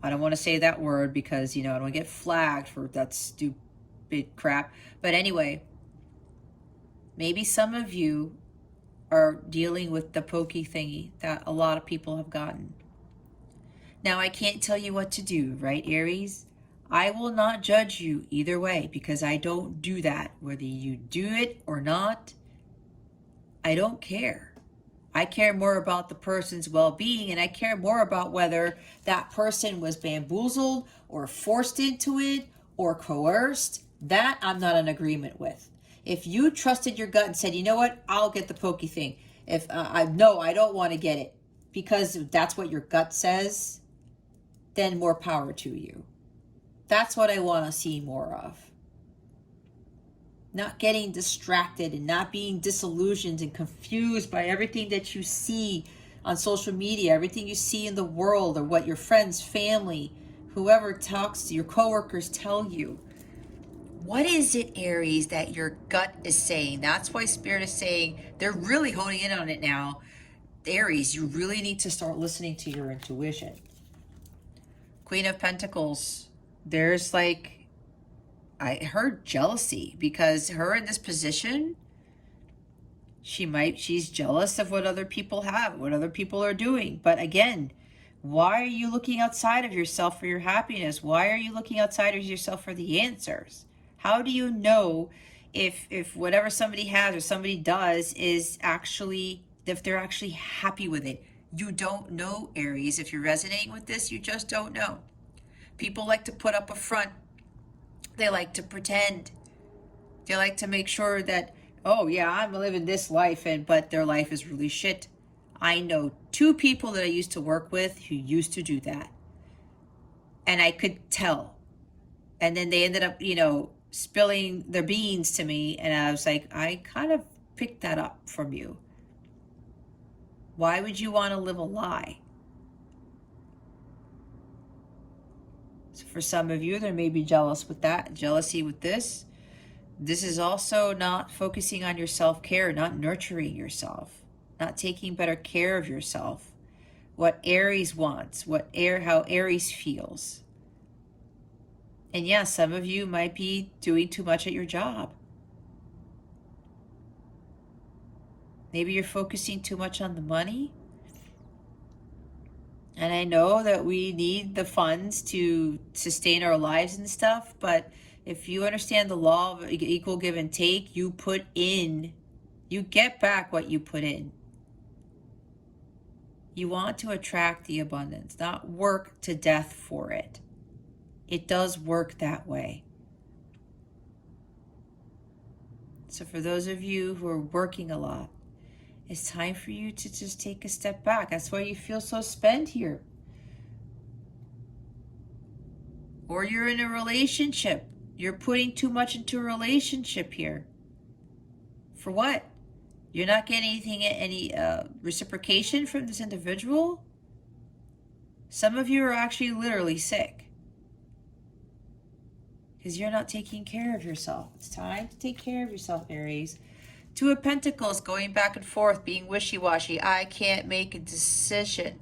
I don't want to say that word because, I don't want to get flagged for that stupid crap. But anyway, maybe some of you are dealing with the pokey thingy that a lot of people have gotten. Now, I can't tell you what to do, right, Aries? I will not judge you either way because I don't do that. Whether you do it or not, I don't care. I care more about the person's well-being, and I care more about whether that person was bamboozled or forced into it or coerced. That I'm not in agreement with. If you trusted your gut and said, you know what, I'll get the pokey thing. If I don't want to get it because that's what your gut says, then more power to you. That's what I want to see more of. Not getting distracted and not being disillusioned and confused by everything that you see on social media, everything you see in the world, or what your friends, family, whoever talks to, your coworkers tell you. What is it, Aries, that your gut is saying? That's why Spirit is saying, they're really honing in on it now. Aries, you really need to start listening to your intuition. Queen of Pentacles, there's like, I heard jealousy, because her in this position, she's jealous of what other people have, what other people are doing. But again, why are you looking outside of yourself for your happiness? Why are you looking outside of yourself for the answers? How do you know if whatever somebody has or somebody does is actually, if they're actually happy with it? You don't know, Aries. If you're resonating with this, you just don't know. People like to put up a front. They like to pretend. They like to make sure that, oh yeah, I'm living this life, but their life is really shit. I know 2 people that I used to work with who used to do that. And I could tell. And then they ended up, spilling their beans to me. And I was like, I kind of picked that up from you. Why would you want to live a lie? So for some of you, there may be jealousy with this. This is also not focusing on your self-care, not nurturing yourself, not taking better care of yourself. What Aries wants, how Aries feels. And yeah, some of you might be doing too much at your job. Maybe you're focusing too much on the money. And I know that we need the funds to sustain our lives and stuff, but if you understand the law of equal give and take, you get back what you put in. You want to attract the abundance, not work to death for it. It does work that way. So for those of you who are working a lot, it's time for you to just take a step back. That's why you feel so spent here. Or you're in a relationship. You're putting too much into a relationship here. For what? You're not getting any reciprocation from this individual? Some of you are actually literally sick, because you're not taking care of yourself. It's time to take care of yourself, Aries. 2 of Pentacles, going back and forth, being wishy-washy. I can't make a decision.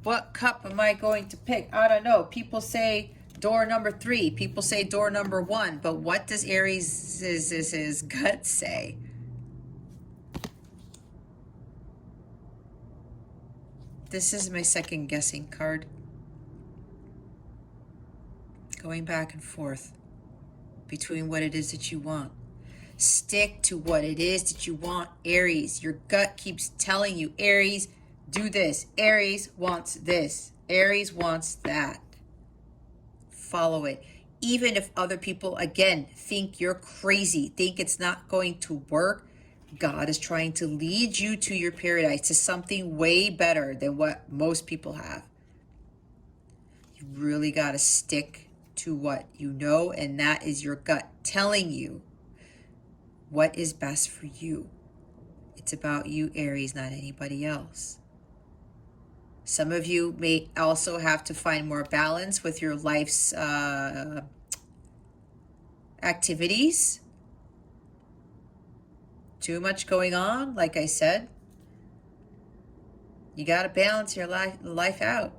What cup am I going to pick? I don't know. People say door number 3. People say door number 1. But what does Aries' gut say? This is my second guessing card. Going back and forth between what it is that you want. Stick to what it is that you want, Aries. Your gut keeps telling you, Aries, do this. Aries wants this. Aries wants that. Follow it. Even if other people, again, think you're crazy, think it's not going to work, God is trying to lead you to your paradise, to something way better than what most people have. You really got to stick to what you know, and that is your gut telling you what is best for you. It's about you, Aries, not anybody else. Some of you may also have to find more balance with your life's activities. Too much going on, like I said. You got to balance your life out.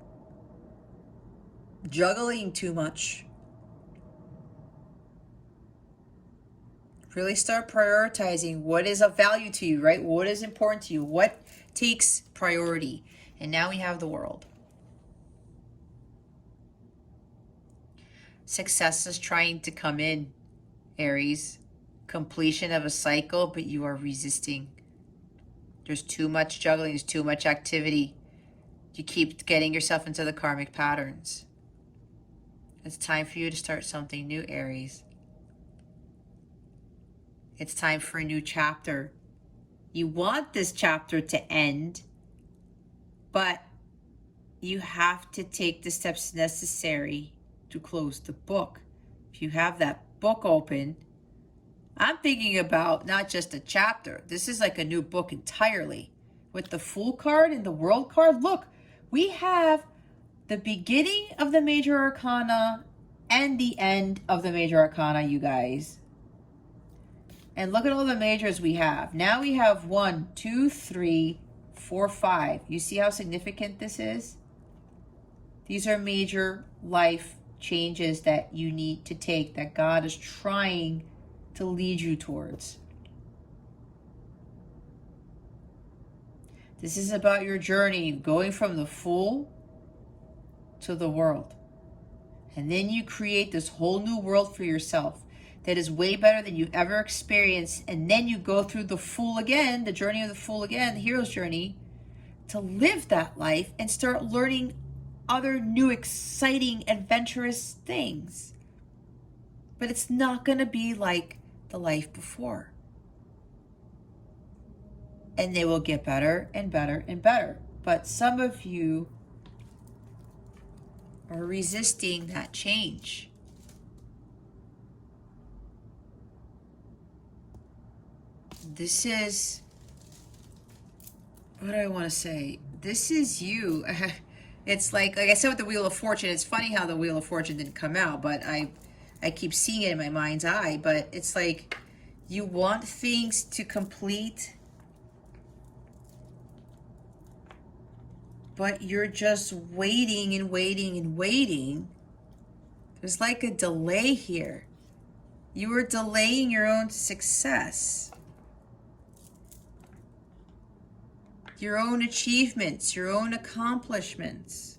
Juggling too much. Really start prioritizing what is of value to you, right? What is important to you? What takes priority? And now we have the World. Success is trying to come in, Aries. Completion of a cycle, but you are resisting. There's too much juggling. There's too much activity. You keep getting yourself into the karmic patterns. It's time for you to start something new, Aries. It's time for a new chapter. You want this chapter to end, but you have to take the steps necessary to close the book. If you have that book open, I'm thinking about not just a chapter. This is like a new book entirely. With the Fool card and the World card, look, we have the beginning of the Major Arcana and the end of the Major Arcana, you guys. And look at all the majors we have. Now we have 1, 2, 3, 4, 5. You see how significant this is? These are major life changes that you need to take, that God is trying to lead you towards. This is about your journey, going from the Fool to the World. And then you create this whole new world for yourself that is way better than you've ever experienced. And then you go through the Fool again, the journey of the Fool again, the hero's journey, to live that life and start learning other new, exciting, adventurous things. But it's not going to be like the life before. And they will get better and better and better. But some of you are resisting that change. This is, what do I want to say? This is you. It's like I said with the Wheel of Fortune, it's funny how the Wheel of Fortune didn't come out, but I keep seeing it in my mind's eye. But it's like you want things to complete, but you're just waiting and waiting and waiting. There's like a delay here. You are delaying your own success, your own achievements, your own accomplishments.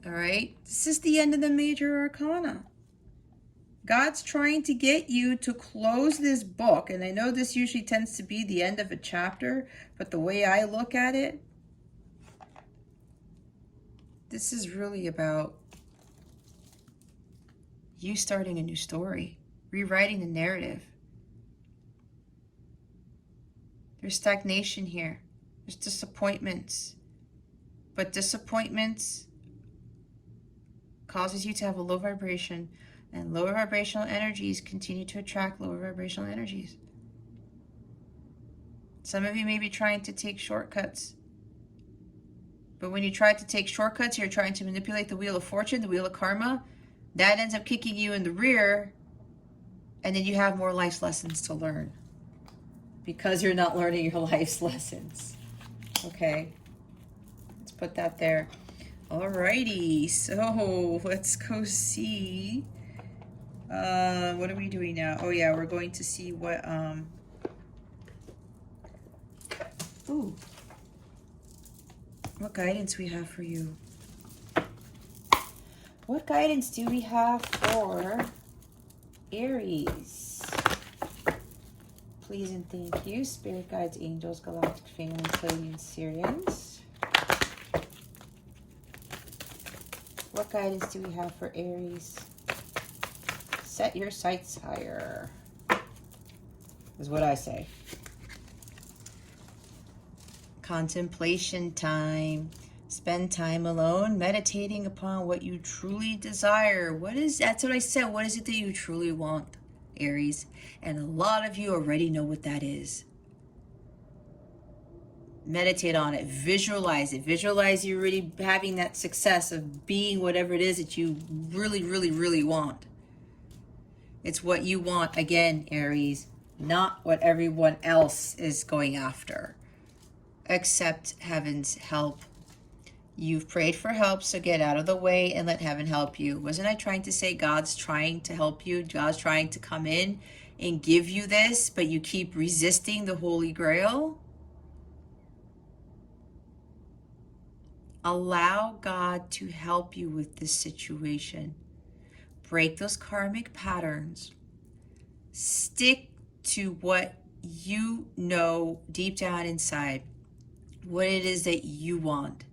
All right? This is the end of the Major Arcana. God's trying to get you to close this book. And I know this usually tends to be the end of a chapter, but the way I look at it, this is really about you starting a new story, rewriting the narrative. There's stagnation here. There's disappointments. But disappointments causes you to have a low vibration, and lower vibrational energies continue to attract lower vibrational energies. Some of you may be trying to take shortcuts. But when you try to take shortcuts, you're trying to manipulate the Wheel of Fortune, the Wheel of Karma. That ends up kicking you in the rear, and then you have more life's lessons to learn because you're not learning your life's lessons. Okay, let's put that there. Alrighty, so let's go see. What are we doing now? Oh yeah, we're going to see what what guidance we have for you. What guidance do we have for Aries? Please and thank you, Spirit Guides, Angels, Galactic Family, Pleiadians, Syrians. What guidance do we have for Aries? Set your sights higher, is what I say. Contemplation time. Spend time alone, meditating upon what you truly desire. That's what I said. What is it that you truly want, Aries? And a lot of you already know what that is. Meditate on it. Visualize it. Visualize you already having that success of being whatever it is that you really, really, really want. It's what you want, again, Aries, not what everyone else is going after. Accept heaven's help. You've prayed for help, so get out of the way and let heaven help you. Wasn't I trying to say God's trying to help you? God's trying to come in and give you this, but you keep resisting the Holy Grail? Allow God to help you with this situation. Break those karmic patterns. Stick to what you know deep down inside what it is that you want.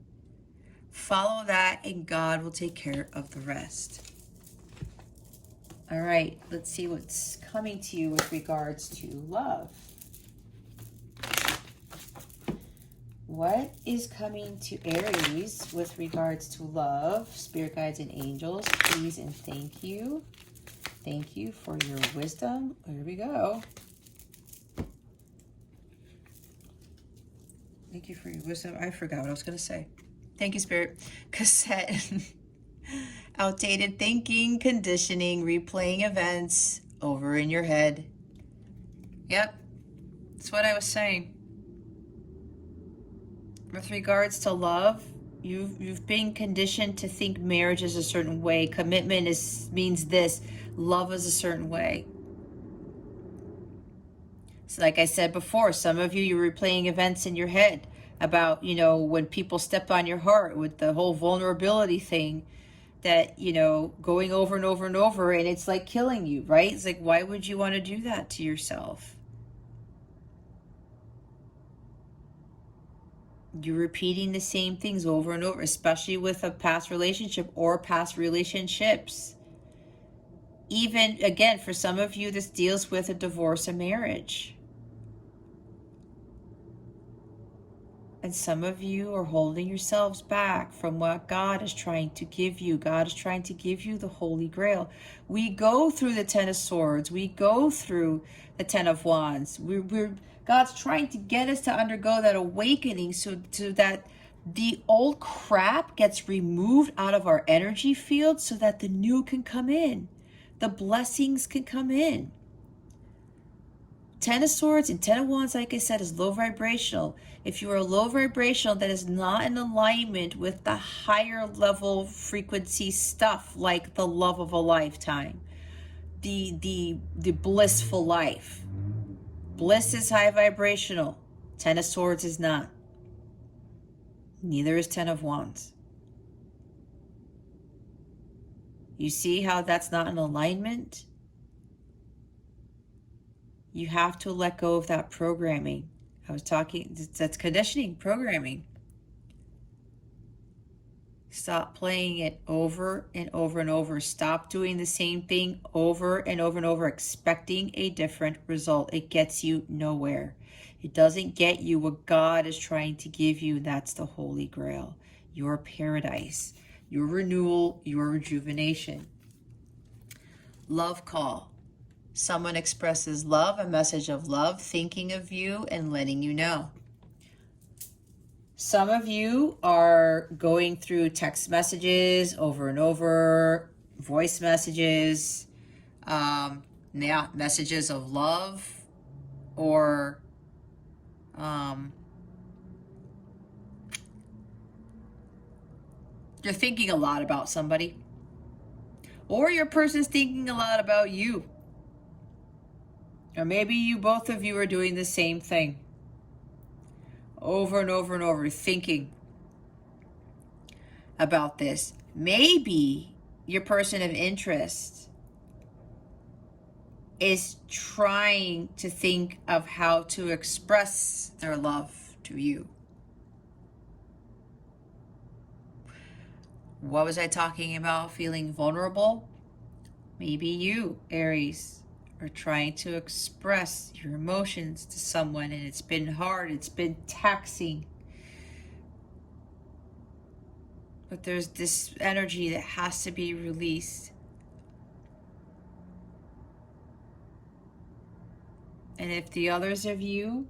Follow that and God will take care of the rest. All right, let's see what's coming to you with regards to love. What is coming to Aries with regards to love? Spirit guides and angels, please and thank you. Thank you for your wisdom. Here we go. Thank you for your wisdom. I forgot what I was going to say. Thank you, Spirit. Cassette. Outdated thinking, conditioning, replaying events over in your head. Yep. That's what I was saying. With regards to love, you've been conditioned to think marriage is a certain way. Commitment means this. Love is a certain way. So like I said before, some of you, you're replaying events in your head about, you know, when people stepped on your heart with the whole vulnerability thing that, you know, going over and over and over, and it's like killing you, right? It's like, why would you want to do that to yourself? You're repeating the same things over and over, especially with a past relationship or past relationships. Even, again, for some of you, this deals with a divorce and marriage. And some of you are holding yourselves back from what God is trying to give you. God is trying to give you the Holy Grail. We go through the Ten of Swords. We go through the Ten of Wands. God's trying to get us to undergo that awakening so that the old crap gets removed out of our energy field so that the new can come in. The blessings can come in. Ten of Swords and Ten of Wands, like I said, is low vibrational. If you are low vibrational, that is not in alignment with the higher level frequency stuff, like the love of a lifetime, the blissful life. Bliss is high vibrational. Ten of Swords is not. Neither is Ten of Wands. You see how that's not in alignment? You have to let go of that programming. I was talking, that's conditioning, programming. Stop playing it over and over and over. Stop doing the same thing over and over and over, expecting a different result. It gets you nowhere. It doesn't get you what God is trying to give you. That's the Holy Grail. Your paradise, your renewal, your rejuvenation. Love call. Someone expresses love, a message of love, thinking of you and letting you know. Some of you are going through text messages over and over, voice messages, messages of love, or you're thinking a lot about somebody, or your person's thinking a lot about you. Or maybe both of you are doing the same thing. Over and over and over, thinking about this. Maybe your person of interest is trying to think of how to express their love to you. What was I talking about? Feeling vulnerable? Maybe you, Aries, are trying to express your emotions to someone, and it's been hard, it's been taxing. But there's this energy that has to be released. And if the others of you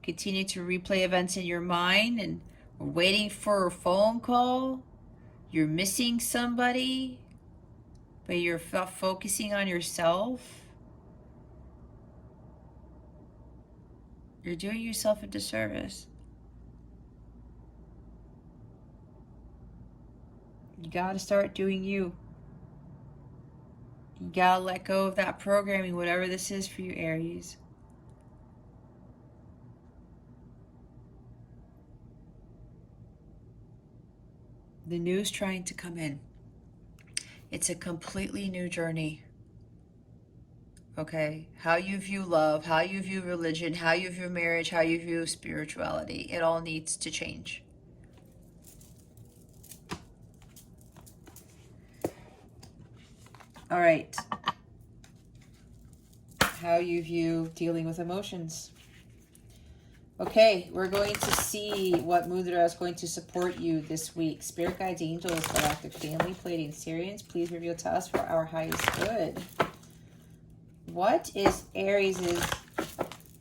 continue to replay events in your mind and are waiting for a phone call, you're missing somebody, but you're focusing on yourself, you're doing yourself a disservice. You gotta start doing you. You gotta let go of that programming, whatever this is for you, Aries. The new's trying to come in. It's a completely new journey. okay? How you view love, how you view religion, how you view marriage, how you view spirituality. It all needs to change. All right. How you view dealing with emotions. Okay, we're going to see what mudra is going to support you this week. Spirit guides, angels, galactic family, Pleiadian Sirians, please reveal to us for our highest good. What is Aries'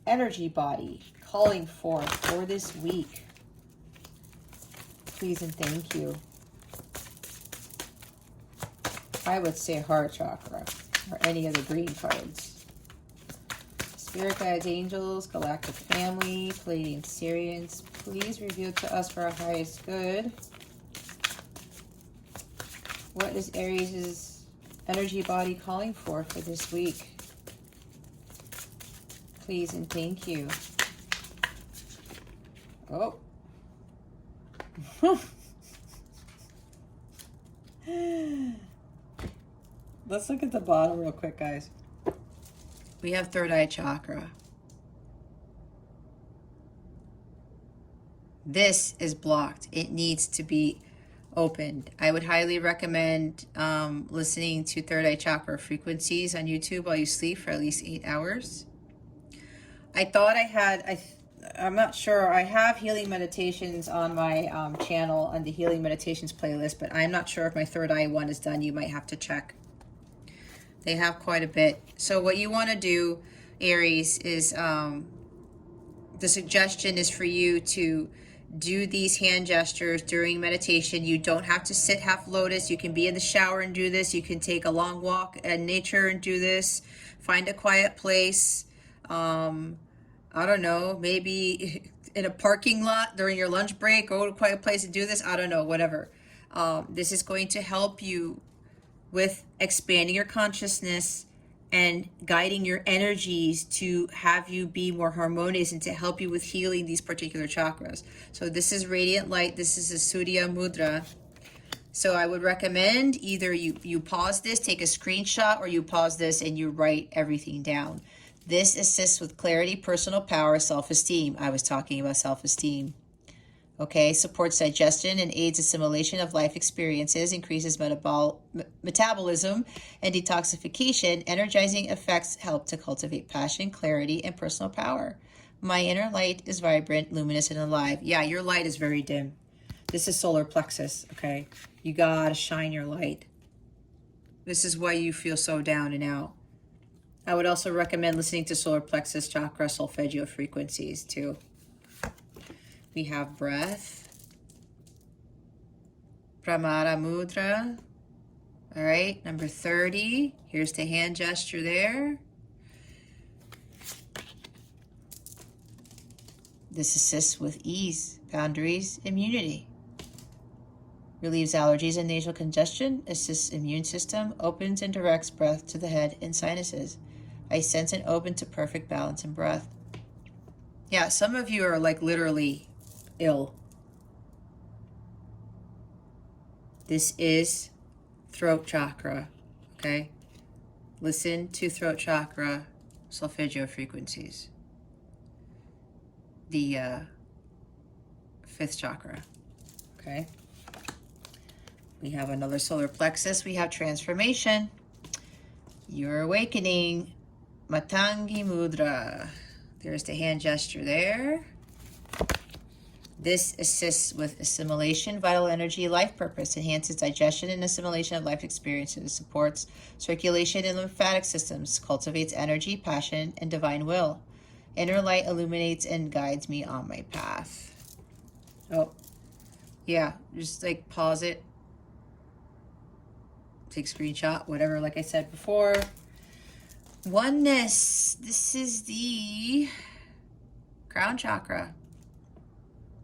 energy body calling forth for this week? Please and thank you. I would say heart chakra or any of the green cards. Spirit guides, angels, galactic family, Pleiadian Sirians, please reveal to us for our highest good. What is Aries' energy body calling for this week? Please and thank you. Oh. Let's look at the bottom real quick, guys. We have third eye chakra. This is blocked. It needs to be opened. I would highly recommend listening to third eye chakra frequencies on YouTube while you sleep for at least 8 hours. I thought I had, I'm not sure. I have healing meditations on my channel on the healing meditations playlist, but I'm not sure if my third eye one is done. You might have to check. They have quite a bit. So what you want to do, Aries, is the suggestion is for you to do these hand gestures during meditation. You don't have to sit half lotus. You can be in the shower and do this. You can take a long walk in nature and do this. Find a quiet place. I don't know, maybe in a parking lot during your lunch break. Go to a quiet place and do this. I don't know, whatever. This is going to help you with expanding your consciousness and guiding your energies to have you be more harmonious and to help you with healing these particular chakras. So this is radiant light. This is a Surya Mudra. So I would recommend either you pause this, take a screenshot, or you pause this and you write everything down. This assists with clarity, personal power, self-esteem. I was talking about self-esteem. Okay, supports digestion and aids assimilation of life experiences, increases metabolism and detoxification. Energizing effects help to cultivate passion, clarity, and personal power. My inner light is vibrant, luminous, and alive. Yeah, your light is very dim. This is solar plexus, okay? You gotta shine your light. This is why you feel so down and out. I would also recommend listening to solar plexus chakra solfeggio frequencies too. We have breath, Pramara Mudra. All right, number 30. Here's the hand gesture there. This assists with ease, boundaries, immunity. Relieves allergies and nasal congestion, assists immune system, opens and directs breath to the head and sinuses. I sense and open to perfect balance and breath. Yeah, some of you are like literally ill. This is throat chakra, okay? Listen to throat chakra solfeggio frequencies. The 5th chakra, okay? We have another solar plexus. We have transformation. You're awakening. Matangi Mudra. There's the hand gesture there. This assists with assimilation, vital energy, life purpose, enhances digestion and assimilation of life experiences, supports circulation and lymphatic systems, cultivates energy, passion, and divine will. Inner light illuminates and guides me on my path. Oh, yeah, just like pause it. Take screenshot, whatever, like I said before. Oneness. This is the crown chakra.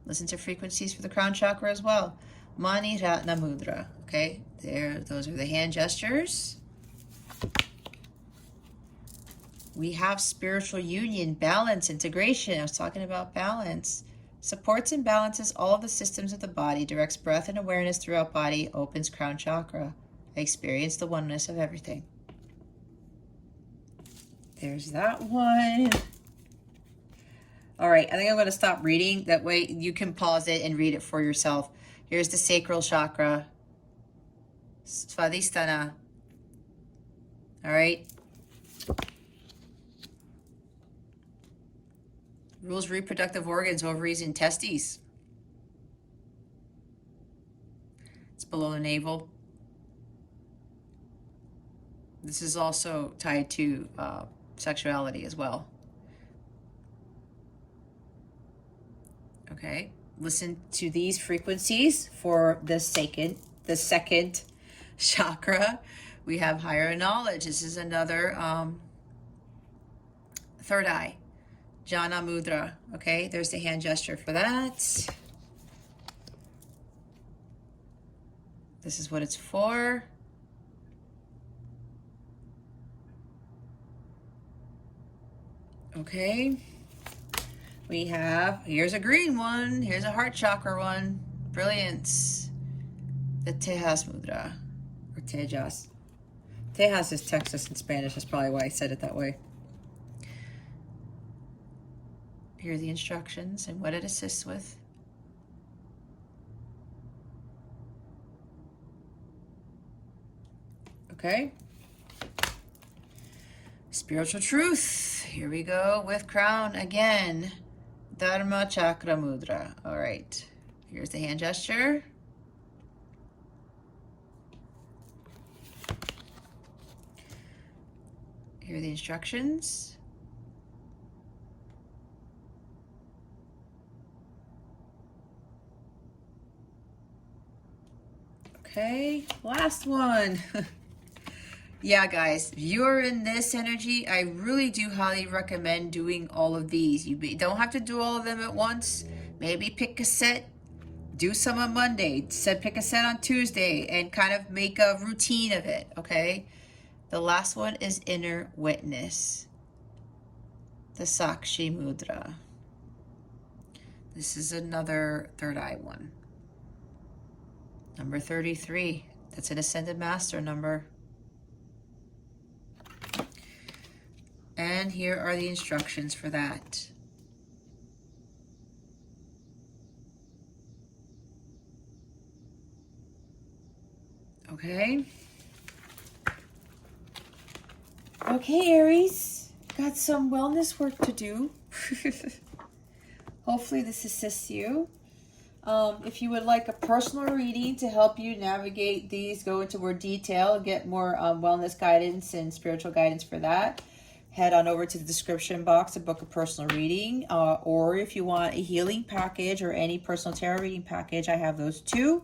Listen to frequencies for the crown chakra as well. Mani Ratna Mudra. Okay, there, those are the hand gestures. We have spiritual union, balance, integration. I was talking about balance. Supports and balances all of the systems of the body, directs breath and awareness throughout body, opens crown chakra. I experience the oneness of everything. There's that one. All right, I think I'm going to stop reading. That way you can pause it and read it for yourself. Here's the Sacral Chakra. Svadhisthana. All right. Rules reproductive organs, ovaries, and testes. It's below the navel. This is also tied to sexuality as well. Okay, listen to these frequencies for the second chakra. We have higher knowledge. This is another third eye, Jnana Mudra. Okay, there's the hand gesture for that. This is what it's for. Okay. We have, here's a green one, here's a heart chakra one. Brilliance. The Tejas Mudra, or Tejas. Tejas is Texas in Spanish, that's probably why I said it that way. Here are the instructions and what it assists with. Okay. Spiritual truth. Here we go with crown again. Dharma Chakra Mudra. All right. Here's the hand gesture. Here are the instructions. Okay, last one. Yeah, guys, if you're in this energy, I really do highly recommend doing all of these. You don't have to do all of them at once. Maybe pick a set, do some on Monday, pick a set on Tuesday, and kind of make a routine of it, okay? The last one is Inner Witness, the Sakshi Mudra. This is another third eye one. Number 33, that's an Ascended Master number. And here are the instructions for that. Okay. Okay, Aries. Got some wellness work to do. Hopefully this assists you. If you would like a personal reading to help you navigate these, go into more detail, get more wellness guidance and spiritual guidance for that, head on over to the description box to book a personal reading. Or if you want a healing package or any personal tarot reading package, I have those too.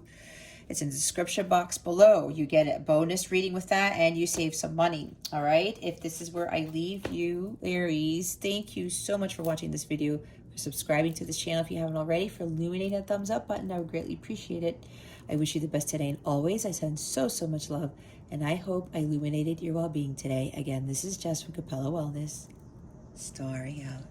It's in the description box below. You get a bonus reading with that and you save some money. All right. If this is where I leave you, Aries, thank you so much for watching this video, for subscribing to this channel if you haven't already, for illuminating that thumbs up button. I would greatly appreciate it. I wish you the best today and always. I send so much love, and I hope I illuminated your well-being today. Again, this is Jess from Capella Wellness. Starring out.